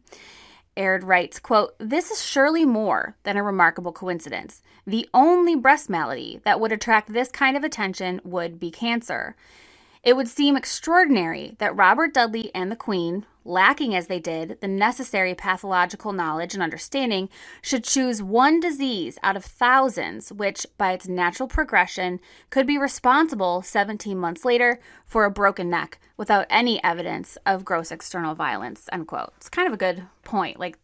Aird writes, quote, "This is surely more than a remarkable coincidence. The only breast malady that would attract this kind of attention would be cancer. It would seem extraordinary that Robert Dudley and the Queen, lacking as they did the necessary pathological knowledge and understanding, should choose one disease out of thousands, which, by its natural progression, could be responsible 17 months later for a broken neck without any evidence of gross external violence, end quote. It's kind of a good point. Like,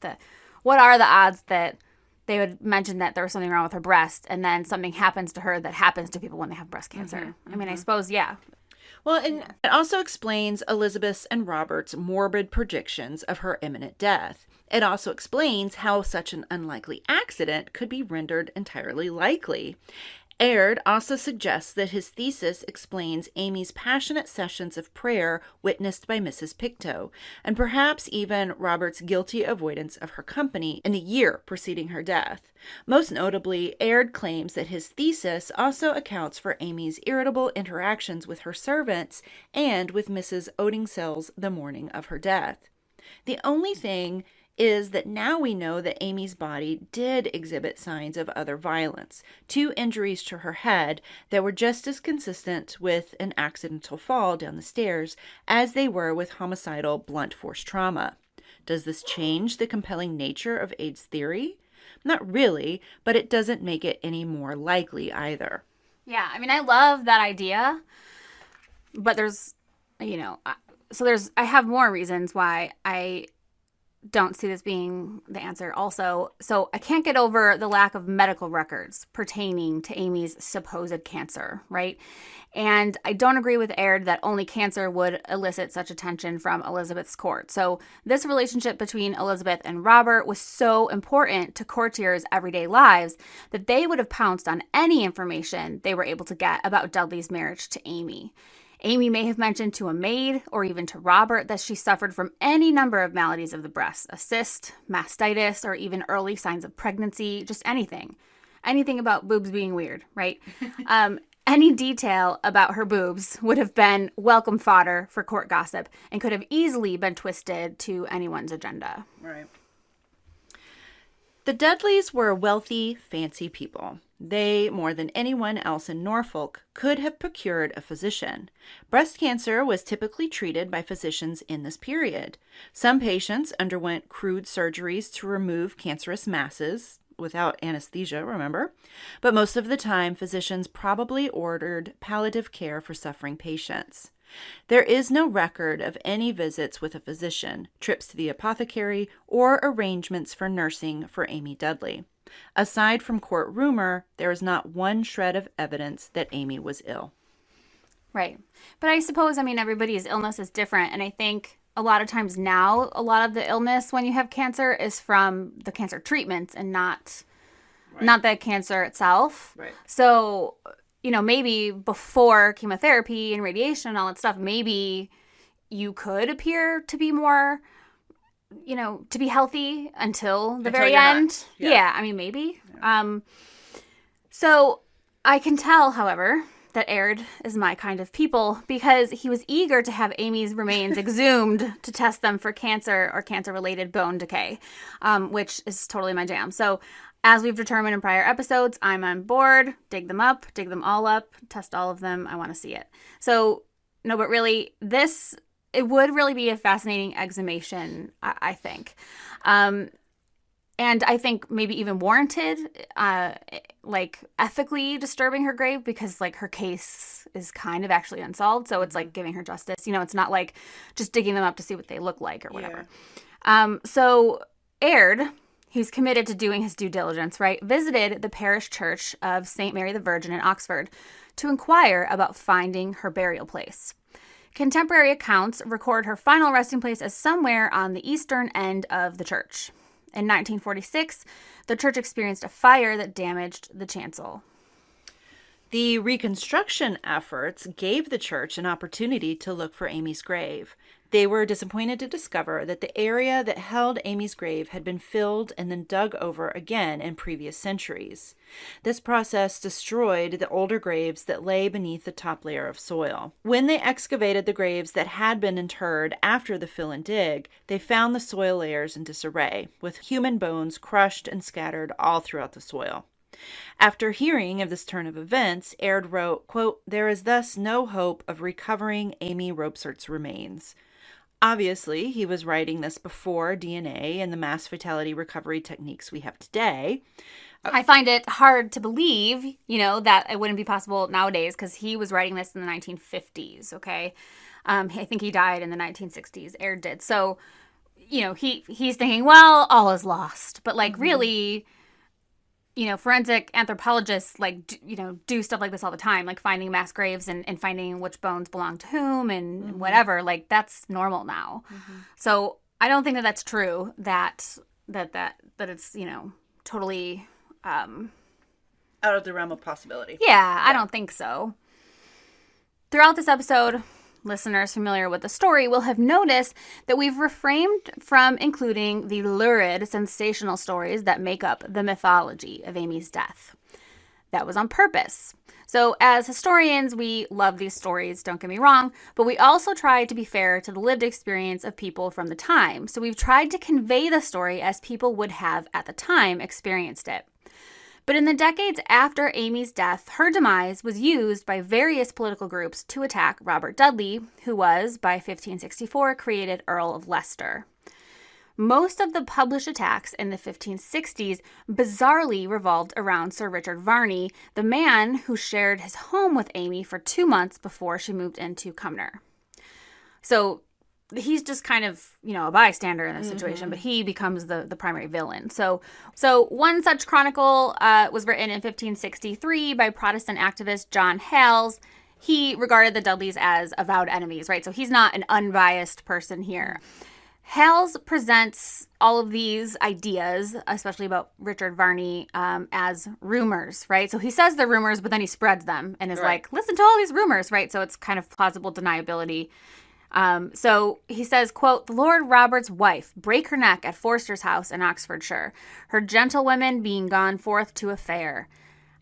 what are the odds that they would mention that there was something wrong with her breast and then something happens to her that happens to people when they have breast cancer? I mean, I suppose, yeah. Well, and it also explains Elizabeth's and Robert's morbid predictions of her imminent death. It also explains how such an unlikely accident could be rendered entirely likely. Aird also suggests that his thesis explains Amy's passionate sessions of prayer witnessed by Mrs. Pictou, and perhaps even Robert's guilty avoidance of her company in the year preceding her death. Most notably, Aird claims that his thesis also accounts for Amy's irritable interactions with her servants and with Mrs. Odingsells the morning of her death. The only thing is that now we know that Amy's body did exhibit signs of other violence, 2 injuries to her head that were just as consistent with an accidental fall down the stairs as they were with homicidal blunt force trauma. Does this change the compelling nature of Aird's theory? Not really, but it doesn't make it any more likely either. Yeah, I mean, I love that idea, but there's, I have more reasons why I don't see this being the answer also. So I can't get over the lack of medical records pertaining to Amy's supposed cancer, right? And I don't agree with Aird that only cancer would elicit such attention from Elizabeth's court. So this relationship between Elizabeth and Robert was so important to courtiers' everyday lives that they would have pounced on any information they were able to get about Dudley's marriage to Amy. Amy may have mentioned to a maid or even to Robert that she suffered from any number of maladies of the breast, a cyst, mastitis, or even early signs of pregnancy, just anything. Anything about boobs being weird, right? Any detail about her boobs would have been welcome fodder for court gossip and could have easily been twisted to anyone's agenda. Right. The Dudleys were wealthy, fancy people. They, more than anyone else in Norfolk, could have procured a physician. Breast cancer was typically treated by physicians in this period. Some patients underwent crude surgeries to remove cancerous masses, without anesthesia, remember? But most of the time, physicians probably ordered palliative care for suffering patients. There is no record of any visits with a physician, trips to the apothecary, or arrangements for nursing for Amy Dudley. Aside from court rumor, there is not one shred of evidence that Amy was ill. Right. But I suppose, everybody's illness is different. And I think a lot of times now, a lot of the illness when you have cancer is from the cancer treatments and not the cancer itself. Right. So, maybe before chemotherapy and radiation and all that stuff, maybe you could appear to be more, to be healthy until the very end. Yeah, maybe. Yeah. So I can tell, however, that Aird is my kind of people because he was eager to have Amy's remains exhumed to test them for cancer or cancer-related bone decay, which is totally my jam. So as we've determined in prior episodes, I'm on board. Dig them up, dig them all up, test all of them. I want to see it. So, no, but really, it would really be a fascinating exhumation, I think. And I think maybe even warranted, ethically disturbing her grave because, her case is kind of actually unsolved. So it's giving her justice. It's not like just digging them up to see what they look like or whatever. Yeah. So Aird, he's committed to doing his due diligence, right? Visited the parish church of St. Mary the Virgin in Oxford to inquire about finding her burial place. Contemporary accounts record her final resting place as somewhere on the eastern end of the church. In 1946, the church experienced a fire that damaged the chancel. The reconstruction efforts gave the church an opportunity to look for Amy's grave. They were disappointed to discover that the area that held Amy's grave had been filled and then dug over again in previous centuries. This process destroyed the older graves that lay beneath the top layer of soil. When they excavated the graves that had been interred after the fill and dig, they found the soil layers in disarray, with human bones crushed and scattered all throughout the soil. After hearing of this turn of events, Aird wrote, quote, "There is thus no hope of recovering Amy Robsart's remains." Obviously, he was writing this before DNA and the mass fatality recovery techniques we have today. I find it hard to believe, that it wouldn't be possible nowadays because he was writing this in the 1950s, okay? I think he died in the 1960s, Aird did. So, he's thinking, well, all is lost. But, really, forensic anthropologists, do stuff like this all the time, like finding mass graves and finding which bones belong to whom and whatever. That's normal now. So I don't think that that's true, that it's, totally... out of the realm of possibility. Yeah, I don't think so. Throughout this episode, listeners familiar with the story will have noticed that we've refrained from including the lurid, sensational stories that make up the mythology of Amy's death. That was on purpose. So as historians, we love these stories, don't get me wrong, but we also try to be fair to the lived experience of people from the time. So we've tried to convey the story as people would have at the time experienced it. But in the decades after Amy's death, her demise was used by various political groups to attack Robert Dudley, who was, by 1564, created Earl of Leicester. Most of the published attacks in the 1560s bizarrely revolved around Sir Richard Varney, the man who shared his home with Amy for 2 months before she moved into Cumnor. So he's just kind of, a bystander in this situation, but he becomes the primary villain. So one such chronicle was written in 1563 by Protestant activist John Hales. He regarded the Dudleys as avowed enemies, right? So he's not an unbiased person here. Hales presents all of these ideas, especially about Richard Varney, as rumors, right? So he says they're rumors, but then he spreads them and is like, listen to all these rumors, right? So it's kind of plausible deniability. So he says, quote, "The Lord Robert's wife brake her neck at Forster's house in Oxfordshire, her gentlewomen being gone forth to a fair.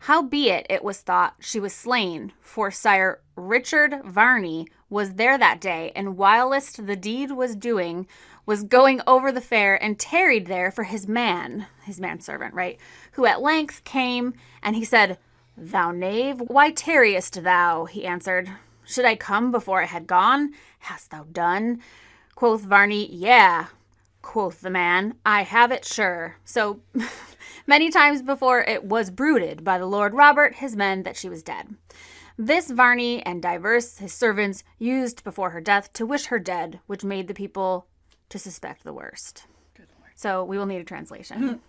Howbeit it was thought she was slain, for Sire Richard Varney was there that day, and whilst the deed was doing, was going over the fair, and tarried there for his manservant, right, who at length came, and he said, 'Thou knave, why tarriest thou?' He answered, 'Should I come before I had gone? Hast thou done?' Quoth Varney, 'Yea.' Quoth the man, 'I have it sure.' So many times before it was brooded by the Lord Robert, his men, that she was dead. This Varney and divers his servants used before her death to wish her dead, which made the people to suspect the worst." Good Lord. So we will need a translation.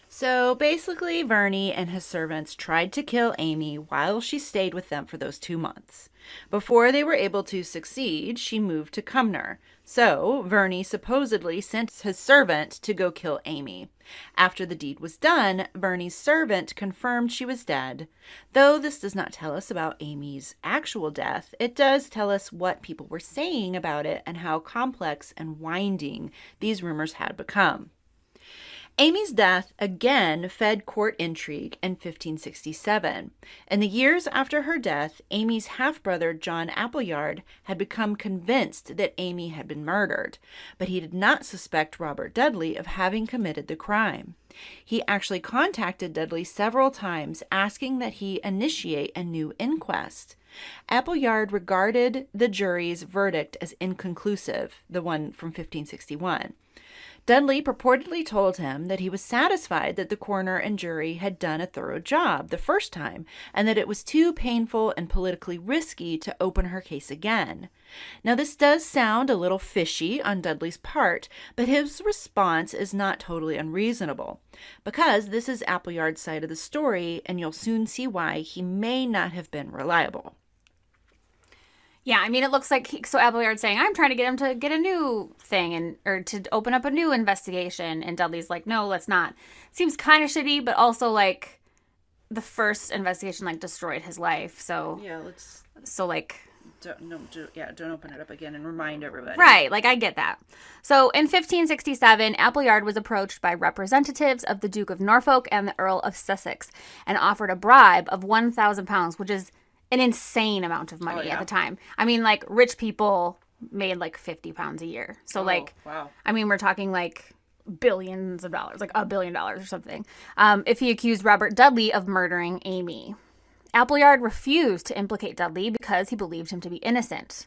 So basically, Varney and his servants tried to kill Amy while she stayed with them for those 2 months. Before they were able to succeed, she moved to Cumnor. So Varney supposedly sent his servant to go kill Amy. After the deed was done, Varney's servant confirmed she was dead. Though this does not tell us about Amy's actual death, it does tell us what people were saying about it and how complex and winding these rumors had become. Amy's death again fed court intrigue in 1567. In the years after her death, Amy's half-brother John Appleyard had become convinced that Amy had been murdered, but he did not suspect Robert Dudley of having committed the crime. He actually contacted Dudley several times, asking that he initiate a new inquest. Appleyard regarded the jury's verdict as inconclusive, the one from 1561. Dudley purportedly told him that he was satisfied that the coroner and jury had done a thorough job the first time, and that it was too painful and politically risky to open her case again. Now, this does sound a little fishy on Dudley's part, but his response is not totally unreasonable, because this is Appleyard's side of the story, and you'll soon see why he may not have been reliable. Yeah, I mean, it looks like so Appleyard's saying, I'm trying to get him to get a new thing or to open up a new investigation. And Dudley's like, no, let's not. Seems kind of shitty, but also like the first investigation destroyed his life. So yeah, don't open it up again and remind everybody. Right, I get that. So in 1567, Appleyard was approached by representatives of the Duke of Norfolk and the Earl of Sussex and offered a bribe of £1,000, which is an insane amount of money at the time. I mean, rich people made £50 a year. So wow. I mean, we're talking billions of dollars, $1 billion or something. If he accused Robert Dudley of murdering Amy. Appleyard refused to implicate Dudley because he believed him to be innocent.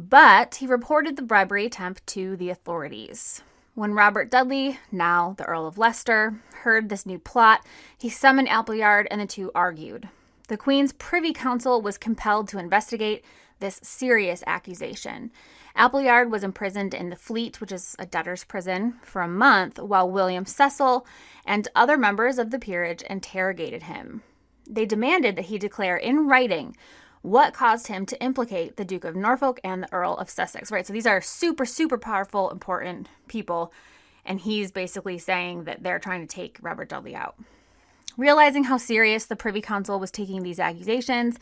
But he reported the bribery attempt to the authorities. When Robert Dudley, now the Earl of Leicester, heard this new plot, he summoned Appleyard and the two argued. The Queen's Privy Council was compelled to investigate this serious accusation. Appleyard was imprisoned in the Fleet, which is a debtor's prison, for a month, while William Cecil and other members of the peerage interrogated him. They demanded that he declare in writing what caused him to implicate the Duke of Norfolk and the Earl of Sussex, right? So these are super, super powerful, important people, and he's basically saying that they're trying to take Robert Dudley out. Realizing how serious the Privy Council was taking these accusations,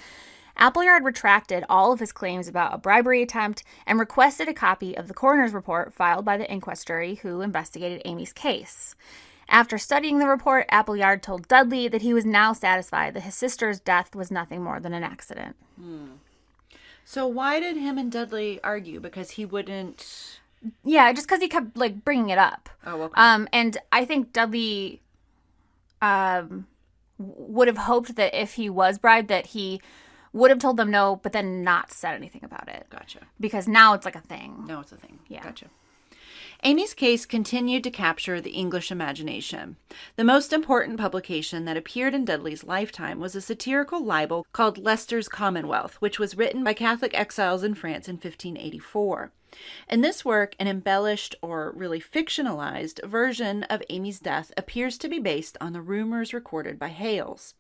Appleyard retracted all of his claims about a bribery attempt and requested a copy of the coroner's report filed by the inquest jury who investigated Amy's case. After studying the report, Appleyard told Dudley that he was now satisfied that his sister's death was nothing more than an accident. So why did him and Dudley argue? Because he wouldn't... Yeah, just because he kept, bringing it up. Oh, okay. And I think Dudley would have hoped that if he was bribed, that he would have told them no, but then not said anything about it. Gotcha. Because now it's a thing. No, it's a thing. Yeah. Gotcha. Amy's case continued to capture the English imagination. The most important publication that appeared in Dudley's lifetime was a satirical libel called Leicester's Commonwealth, which was written by Catholic exiles in France in 1584. In this work, an embellished, or really fictionalized, version of Amy's death appears to be based on the rumors recorded by Hales.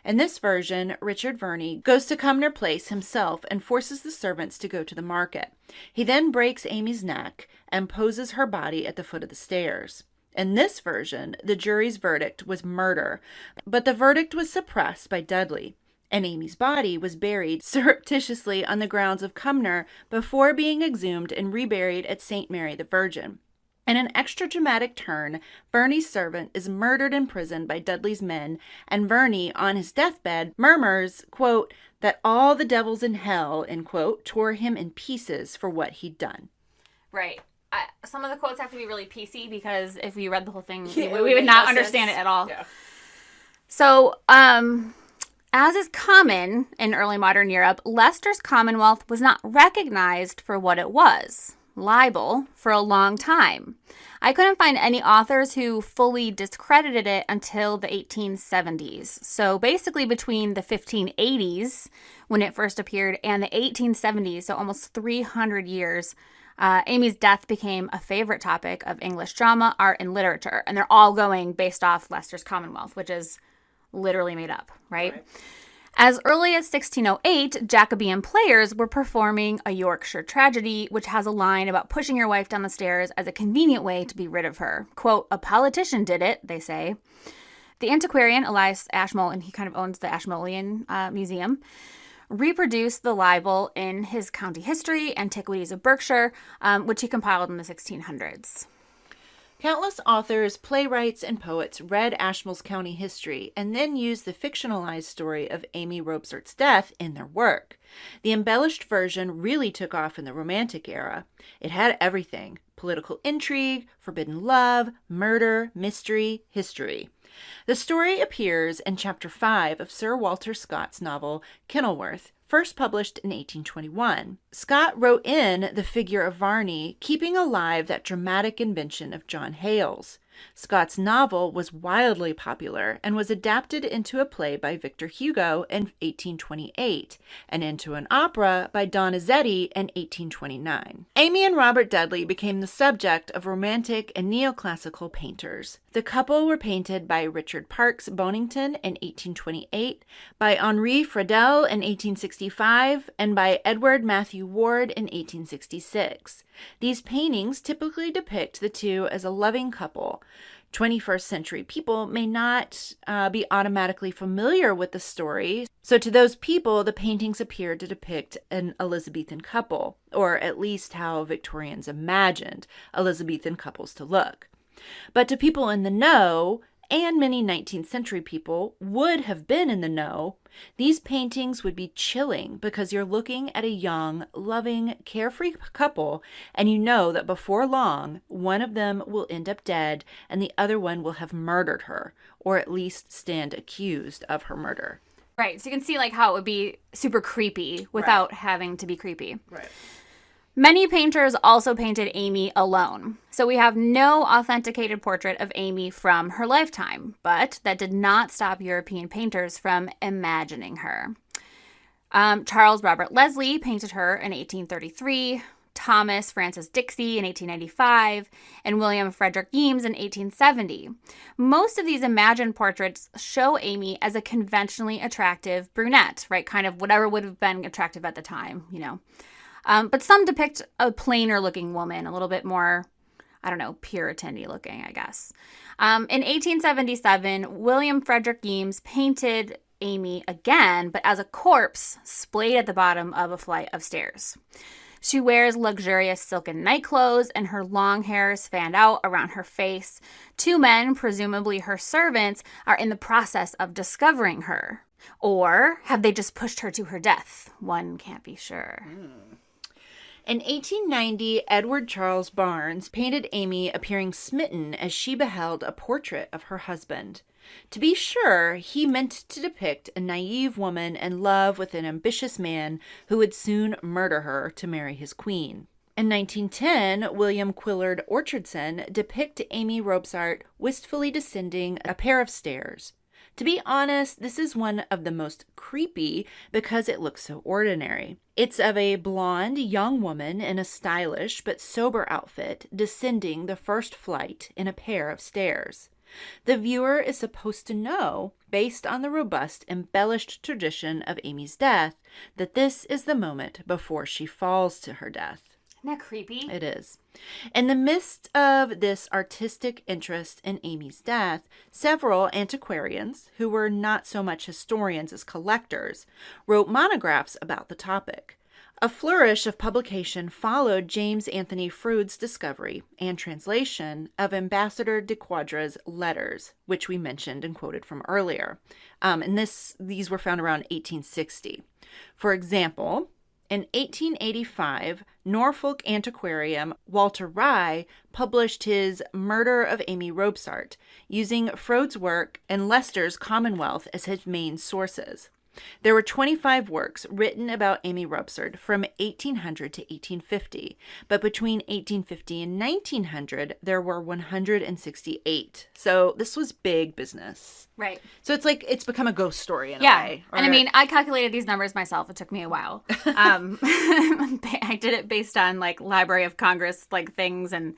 In this version, Richard Verney goes to Cumnor Place himself and forces the servants to go to the market. He then breaks Amy's neck and poses her body at the foot of the stairs. In this version, the jury's verdict was murder, but the verdict was suppressed by Dudley, and Amy's body was buried surreptitiously on the grounds of Cumnor before being exhumed and reburied at St. Mary the Virgin. In an extra dramatic turn, Verney's servant is murdered in prison by Dudley's men, and Verney, on his deathbed, murmurs, quote, that all the devils in hell, end quote, tore him in pieces for what he'd done. Right. Some of the quotes have to be really PC because if we read the whole thing, we would not understand it at all. Yeah. So, as is common in early modern Europe, Leicester's Commonwealth was not recognized for what it was. Libel for a long time. I couldn't find any authors who fully discredited it until the 1870s. So basically between the 1580s, when it first appeared, and the 1870s, so almost 300 years, Amy's death became a favorite topic of English drama, art, and literature. And they're all going based off Leicester's Commonwealth, which is literally made up, right? As early as 1608, Jacobean players were performing a Yorkshire tragedy, which has a line about pushing your wife down the stairs as a convenient way to be rid of her. Quote, a politician did it, they say. The antiquarian, Elias Ashmole, and he kind of owns the Ashmolean Museum, reproduced the libel in his county history, Antiquities of Berkshire, which he compiled in the 1600s. Countless authors, playwrights, and poets read Ashmole's county history and then used the fictionalized story of Amy Robsart's death in their work. The embellished version really took off in the Romantic era. It had everything: political intrigue, forbidden love, murder, mystery, history. The story appears in Chapter 5 of Sir Walter Scott's novel Kenilworth, first published in 1821. Scott wrote in the figure of Varney, keeping alive that dramatic invention of John Hales. Scott's novel was wildly popular and was adapted into a play by Victor Hugo in 1828 and into an opera by Donizetti in 1829. Amy and Robert Dudley became the subject of Romantic and neoclassical painters. The couple were painted by Richard Parkes Bonington in 1828, by Henri Fredel in 1865, and by Edward Matthew Ward in 1866. These paintings typically depict the two as a loving couple. 21st century people may not be automatically familiar with the story, so to those people, the paintings appear to depict an Elizabethan couple, or at least how Victorians imagined Elizabethan couples to look. But to people in the know, and many 19th century people would have been in the know, these paintings would be chilling because you're looking at a young, loving, carefree couple, and you know that before long, one of them will end up dead and the other one will have murdered her, or at least stand accused of her murder. Right, so you can see how it would be super creepy without having to be creepy. Right. Many painters also painted Amy alone. So we have no authenticated portrait of Amy from her lifetime, but that did not stop European painters from imagining her. Charles Robert Leslie painted her in 1833, Thomas Francis Dixie in 1895, and William Frederick Eames in 1870. Most of these imagined portraits show Amy as a conventionally attractive brunette, right? Kind of whatever would have been attractive at the time, you know. But some depict a plainer looking woman, a little bit more, I don't know, Puritan-y looking, I guess. In 1877, William Frederick Eames painted Amy again, but as a corpse splayed at the bottom of a flight of stairs. She wears luxurious silken nightclothes, and her long hair is fanned out around her face. Two men, presumably her servants, are in the process of discovering her. Or have they just pushed her to her death? One can't be sure. In 1890, Edward Charles Barnes painted Amy appearing smitten as she beheld a portrait of her husband. To be sure, he meant to depict a naive woman in love with an ambitious man who would soon murder her to marry his queen. In 1910, William Quillard Orchardson depicted Amy Robsart wistfully descending a pair of stairs. To be honest, this is one of the most creepy because it looks so ordinary. It's of a blonde young woman in a stylish but sober outfit descending the first flight in a pair of stairs. The viewer is supposed to know, based on the robust, embellished tradition of Amy's death, that this is the moment before she falls to her death. Isn't that creepy? It is. In the midst of this artistic interest in Amy's death, several antiquarians, who were not so much historians as collectors, wrote monographs about the topic. A flourish of publication followed James Anthony Froude's discovery and translation of Ambassador de Quadra's letters, which we mentioned and quoted from earlier. And these were found around 1860. For example, in 1885, Norfolk antiquarian Walter Rye published his Murder of Amy Robsart, using Froude's work and Leicester's Commonwealth as his main sources. There were 25 works written about Amy Robsart from 1800 to 1850, but between 1850 and 1900, there were 168. So this was big business. Right. So it's like it's become a ghost story in a way. And I mean, I calculated these numbers myself. It took me a while. I did it based on like Library of Congress like things and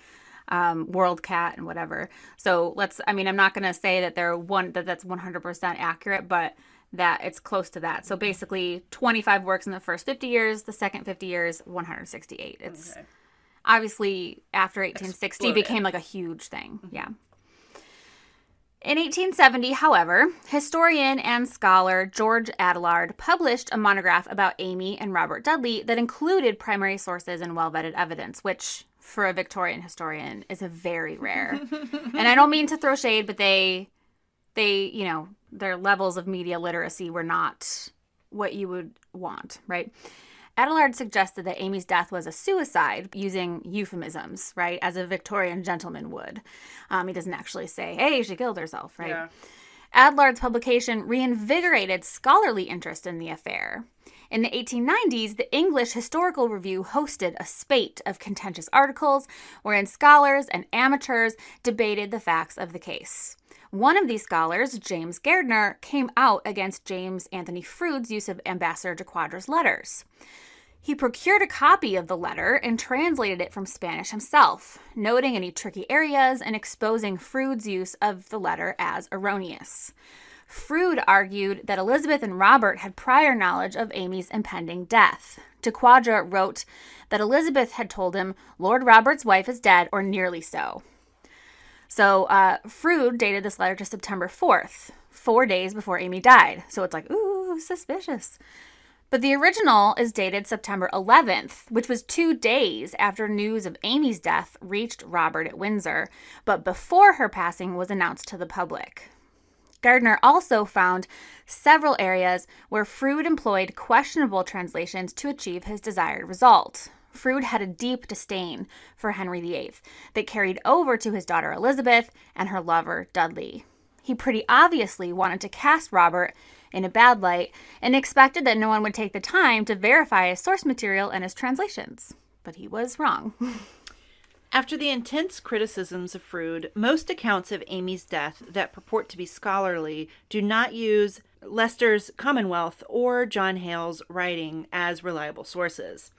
WorldCat and whatever. So I'm not going to say that that's 100% accurate, but that it's close to that. So basically 25 works in the first 50 years, the second 50 years, 168. It's obviously after 1860 became like a huge thing. Yeah. In 1870, however, historian and scholar George Adelard published a monograph about Amy and Robert Dudley that included primary sources and well-vetted evidence, which for a Victorian historian is a very rare. And I don't mean to throw shade, but they, their levels of media literacy were not what you would want, right? Adelard suggested that Amy's death was a suicide, using euphemisms, right, as a Victorian gentleman would. He doesn't actually say, hey, she killed herself, right? Yeah. Adelard's publication reinvigorated scholarly interest in the affair. In the 1890s, the English Historical Review hosted a spate of contentious articles wherein scholars and amateurs debated the facts of the case. One of these scholars, James Gardner, came out against James Anthony Froude's use of Ambassador de Quadra's letters. He procured a copy of the letter and translated it from Spanish himself, noting any tricky areas and exposing Froude's use of the letter as erroneous. Froude argued that Elizabeth and Robert had prior knowledge of Amy's impending death. De Quadra wrote that Elizabeth had told him, Lord Robert's wife is dead, or nearly so. So Froude dated this letter to September 4th, 4 days before Amy died. So it's like, ooh, suspicious. But the original is dated September 11th, which was 2 days after news of Amy's death reached Robert at Windsor, but before her passing was announced to the public. Gardner also found several areas where Froude employed questionable translations to achieve his desired result. Froude had a deep disdain for Henry VIII that carried over to his daughter Elizabeth and her lover Dudley. He pretty obviously wanted to cast Robert in a bad light and expected that no one would take the time to verify his source material and his translations. but he was wrong. After the intense criticisms of Froude, most accounts of Amy's death that purport to be scholarly do not use Leicester's Commonwealth or John Hale's writing as reliable sources.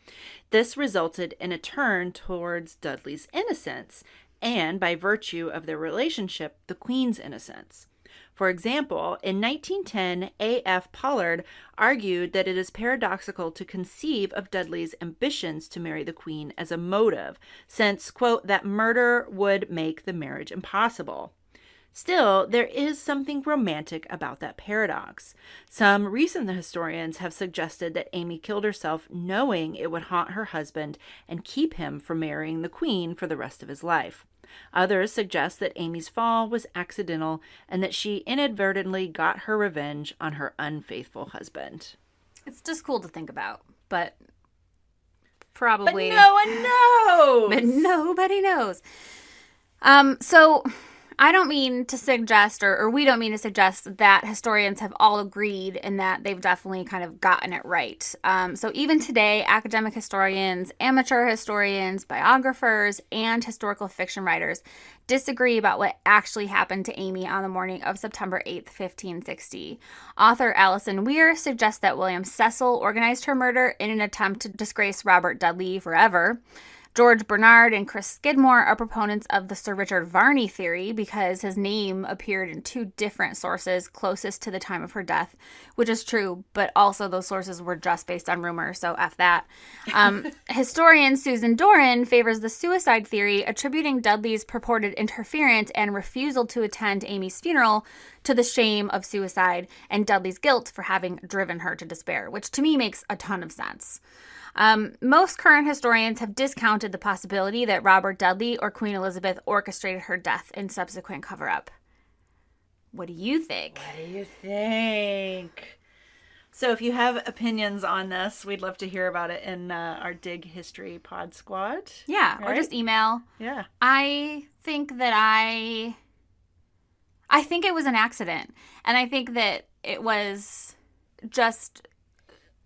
This resulted in a turn towards Dudley's innocence, and by virtue of their relationship, the Queen's innocence. For example, in 1910, A.F. Pollard argued that it is paradoxical to conceive of Dudley's ambitions to marry the Queen as a motive, since, quote, that murder would make the marriage impossible. Still, there is something romantic about that paradox. Some recent historians have suggested that Amy killed herself knowing it would haunt her husband and keep him from marrying the Queen for the rest of his life. Others suggest that Amy's fall was accidental and that she inadvertently got her revenge on her unfaithful husband. It's just cool to think about, but probably... But no one knows! But nobody knows. So I don't mean to suggest, or we don't mean to suggest that historians have all agreed and that they've definitely kind of gotten it right. So even today, academic historians, amateur historians, biographers, and historical fiction writers disagree about what actually happened to Amy on the morning of September 8th, 1560. Author Alison Weir suggests that William Cecil organized her murder in an attempt to disgrace Robert Dudley forever. George Bernard and Chris Skidmore are proponents of the Sir Richard Varney theory because his name appeared in two different sources closest to the time of her death, which is true, but also those sources were just based on rumor, so F that. Historian Susan Doran favors the suicide theory, attributing Dudley's purported interference and refusal to attend Amy's funeral to the shame of suicide and Dudley's guilt for having driven her to despair, which to me makes a ton of sense. Most current historians have discounted the possibility that Robert Dudley or Queen Elizabeth orchestrated her death in subsequent cover-up. What do you think? What do you think? So if you have opinions on this, we'd love to hear about it in our Dig History Pod Squad. Yeah, right? Or just email. Yeah. I think it was an accident. And I think that it was just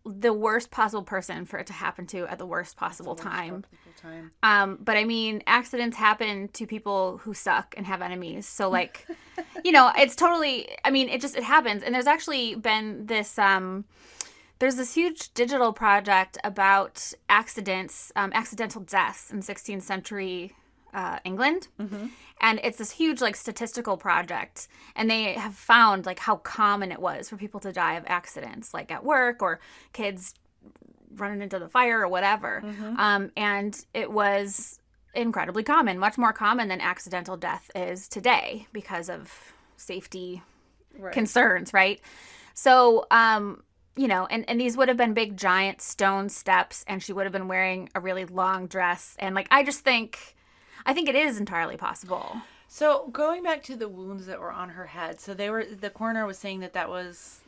the worst possible person for it to happen to at the worst possible time. But I mean, accidents happen to people who suck and have enemies. So like, it's totally, it happens. And there's actually been this, there's this huge digital project about accidental deaths in 16th century England. Mm-hmm. And it's this huge statistical project, and they have found how common it was for people to die of accidents, like at work or kids running into the fire or whatever. Mm-hmm. And it was incredibly common, much more common than accidental death is today because of safety concerns, right? So, and these would have been big, giant stone steps, and she would have been wearing a really long dress. And I think it is entirely possible. So going back to the wounds that were on her head, so the coroner was saying that was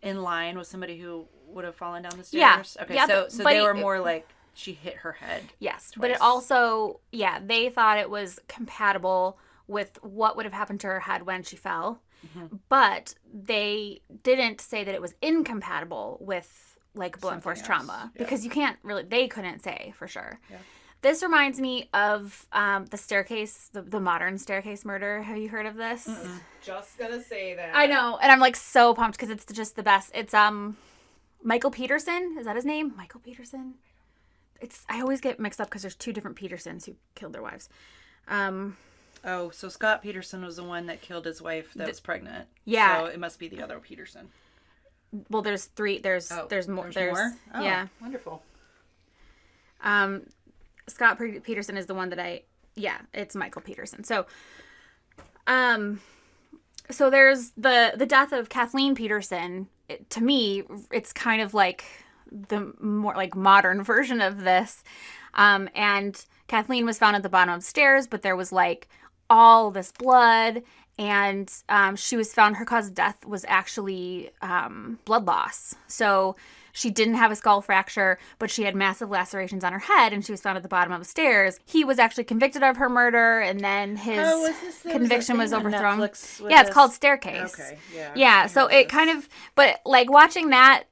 in line with somebody who would have fallen down the stairs. Yeah. Okay. Yeah, so they were more like she hit her head. Yes, twice. But it also, they thought it was compatible with what would have happened to her head when she fell, mm-hmm. but they didn't say that it was incompatible with blunt force trauma because you can't really. They couldn't say for sure. Yeah. This reminds me of the staircase, the modern staircase murder. Have you heard of this? Mm-mm. Just gonna say that. I know, and I'm so pumped because it's just the best. It's Michael Peterson. Is that his name? Michael Peterson? I always get mixed up because there's two different Petersons who killed their wives. So Scott Peterson was the one that killed his wife that was pregnant. Yeah. So it must be the other Peterson. Well, there's three. There's more. There's more? Oh, yeah. Wonderful. Scott Peterson is the one that it's Michael Peterson. So, so there's the death of Kathleen Peterson. To me, it's kind of like the more modern version of this. And Kathleen was found at the bottom of the stairs, but there was all this blood, and she was found. Her cause of death was actually blood loss. So she didn't have a skull fracture, but she had massive lacerations on her head, and she was found at the bottom of the stairs. He was actually convicted of her murder, and then his conviction was overthrown. Yeah, it's called Staircase. Okay, yeah. Yeah, so it kind of, but watching that,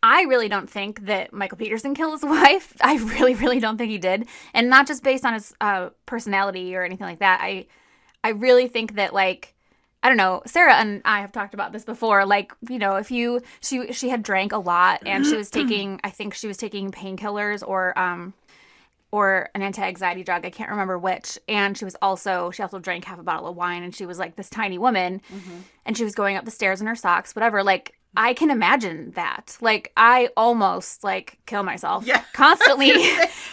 I really don't think that Michael Peterson killed his wife. I really, really don't think he did. And not just based on his personality or anything like that. I really think that, like, I don't know, Sarah and I have talked about this before. Like, you know, if she had drank a lot and she was taking, I think she was taking painkillers or an anti-anxiety drug. I can't remember which. And she also drank half a bottle of wine, and she was like this tiny woman, and she was going up the stairs in her socks, whatever. Like, I can imagine that. Like, I almost, like, kill myself constantly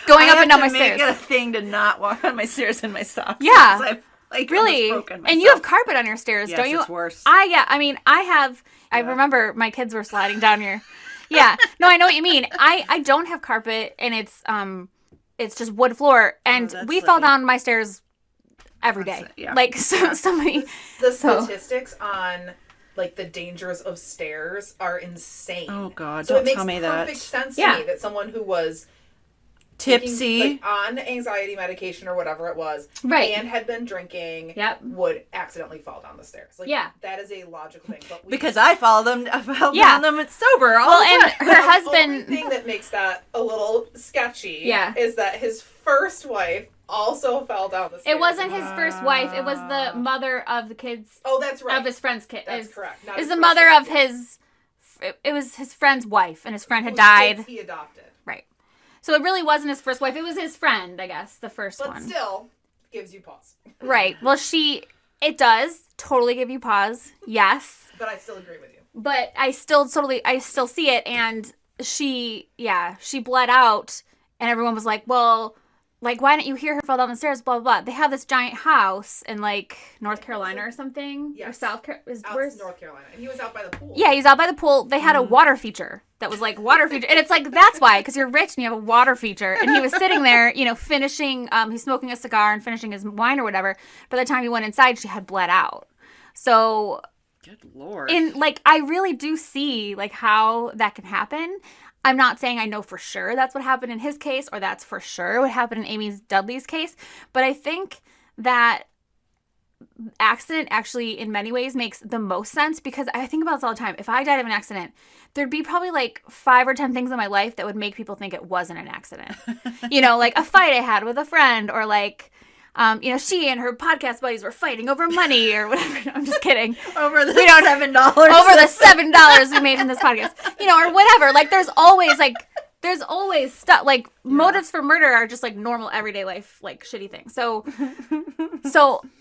going up and down my stairs. I have to make it a thing to not walk on my stairs in my socks. Yeah. Like, really? And you have carpet on your stairs, don't you? Yes, it's worse. I remember my kids were sliding down your... Yeah. No, I know what you mean. I don't have carpet, and it's just wood floor, and we fall down my stairs every day. Yeah. Like, somebody... The statistics on, like, the dangers of stairs are insane. Oh, God, so don't it makes tell me that. perfect sense to me that someone who was... tipsy, taking, like, on anxiety medication or whatever it was, right, and had been drinking, would accidentally fall down the stairs. Like, that is a logical thing. But because I fell down them sober all the time. And her husband... The only thing that makes that a little sketchy is that his first wife also fell down the stairs. It wasn't his first wife. It was the mother of the kids. Oh, that's right. Of his friend's kid. That's correct. It was the mother of his... It was his friend's wife, and his friend had died. Kids he adopted. Right. So it really wasn't his first wife. It was his friend, I guess, the first one. But still, gives you pause. Right. Well, it does totally give you pause. Yes. But I still agree with you. But I still see it. And she bled out, and everyone was like, well, like, why didn't you hear her fall down the stairs, blah, blah, blah. They have this giant house in, like, North Carolina or something. Yes. Or South Carolina. Where's North Carolina? And he was out by the pool. Yeah, he's out by the pool. They had a water feature that was, like, water feature. And it's like, that's why, because you're rich and you have a water feature. And he was sitting there, you know, finishing, he's smoking a cigar and finishing his wine or whatever. By the time he went inside, she had bled out. So... Good Lord. I really do see, like, how that can happen. I'm not saying I know for sure that's what happened in his case, or that's for sure what happened in Amy Dudley's case, but I think that accident actually in many ways makes the most sense, because I think about this all the time. If I died of an accident, there'd be probably like 5 or 10 things in my life that would make people think it wasn't an accident. You know, like a fight I had with a friend, or like... you know, she and her podcast buddies were fighting over money or whatever. I'm just kidding. Over the $7. Over the $7 we made from this podcast. You know, or whatever. Like, there's always stuff. Like, motives for murder are just, like, normal everyday life, like, shitty things. So,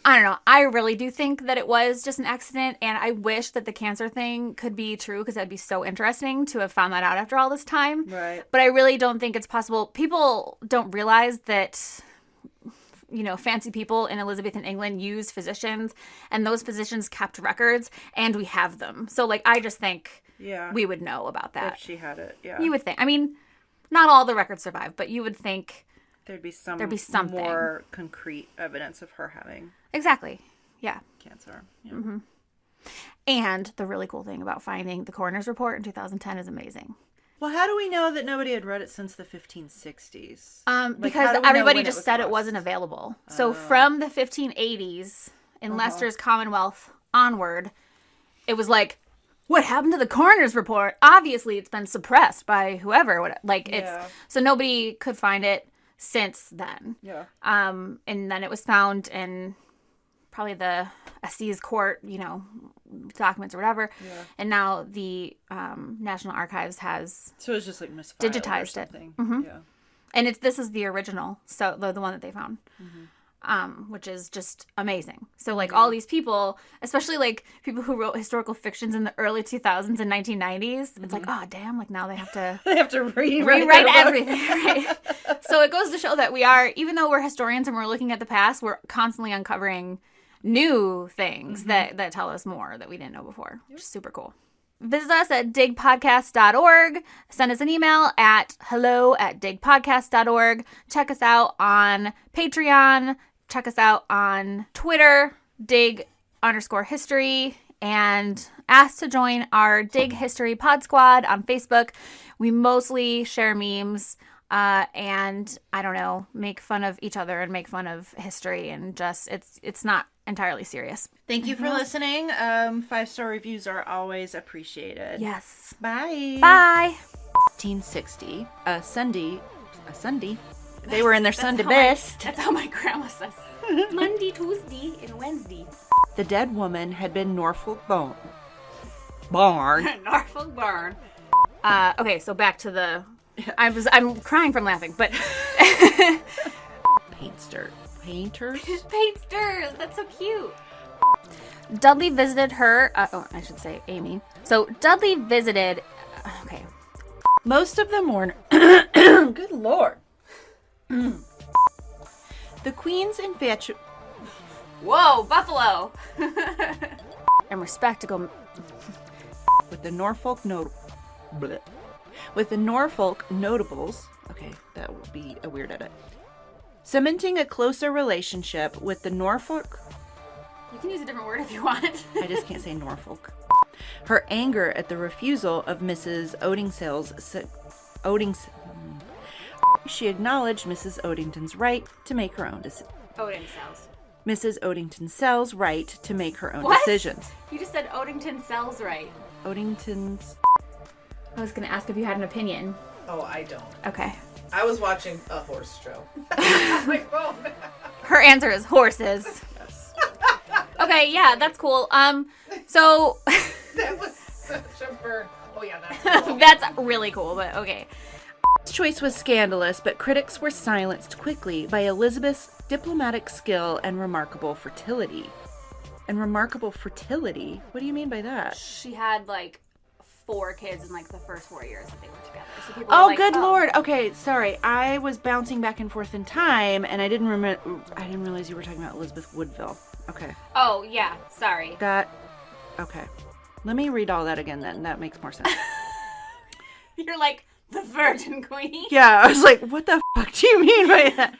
I don't know. I really do think that it was just an accident, and I wish that the cancer thing could be true, because that'd be so interesting to have found that out after all this time. Right. But I really don't think it's possible. People don't realize that... You know, fancy people in Elizabethan England used physicians, and those physicians kept records, and we have them. So, like, I just think we would know about that. If she had it, You would think. I mean, not all the records survive, but you would think there'd be something more concrete evidence of her having exactly, cancer. Yeah. Mm-hmm. And the really cool thing about finding the coroner's report in 2010 is amazing. Well, how do we know that nobody had read it since the 1560s? Because everybody just said it wasn't available. So from the 1580s in Leicester's Commonwealth onward, it was like, what happened to the coroner's report? Obviously, it's been suppressed by whoever. So nobody could find it since then. Yeah. And then it was found in probably the Assize court, you know, documents or whatever. Yeah. And now the National Archives has so it's just like digitized it. Mm-hmm. Yeah. And this is the original, so the one that they found. Mm-hmm. Which is just amazing. So, like, all these people, especially, like, people who wrote historical fictions in the early 2000s and 1990s, it's like, oh, damn, like, now they have to... they have to rewrite everything, right? So it goes to show that we are, even though we're historians and we're looking at the past, we're constantly uncovering new things that tell us more that we didn't know before, which is super cool. Visit us at digpodcast.org. Send us an email at hello@digpodcast.org. Check us out on Patreon. Check us out on Twitter, dig_history. And ask to join our Dig History Pod Squad on Facebook. We mostly share memes and, I don't know, make fun of each other and make fun of history. And just, it's not entirely serious. Thank you for listening. 5-star reviews are always appreciated. Yes. Bye. Bye. 1660, a Sunday, they were in their Sunday best. That's how my grandma says. Monday, Tuesday, and Wednesday. The dead woman had been Norfolk barn. Norfolk barn. Okay, so back to the... I'm crying from laughing, but... Painters? Painters! That's so cute. Dudley visited her... I should say Amy. So, Dudley visited... Okay. Most of the mourn... Good Lord. The Queen's infatuation... Whoa, Buffalo! And respect to go... With the Norfolk notables... Okay, that would be a weird edit. Cementing a closer relationship with the Norfolk... You can use a different word if you want. I just can't say Norfolk. Her anger at the refusal of Mrs. She acknowledged Mrs. Odington's right to make her own decisions. Mrs. Odington Sell's right to make her own decisions. You just said Odington Sell's right. Odington's... I was going to ask if you had an opinion. Oh, I don't. Okay. I was watching a horse show on my phone. Her answer is horses. Yes. Okay, yeah, that's cool. So... That was such a burn. Oh, yeah, that's cool. That's really cool, but okay. This choice was scandalous, but critics were silenced quickly by Elizabeth's diplomatic skill and remarkable fertility. And remarkable fertility? What do you mean by that? She had, 4 kids in, the first 4 years that they were together. So people Oh, were good Lord. Okay, sorry. I was bouncing back and forth in time, and I didn't realize you were talking about Elizabeth Woodville. Okay. Oh, yeah. Sorry. Okay. Let me read all that again then. That makes more sense. You're like, the Virgin Queen? Yeah, I was like, what the fuck do you mean by that?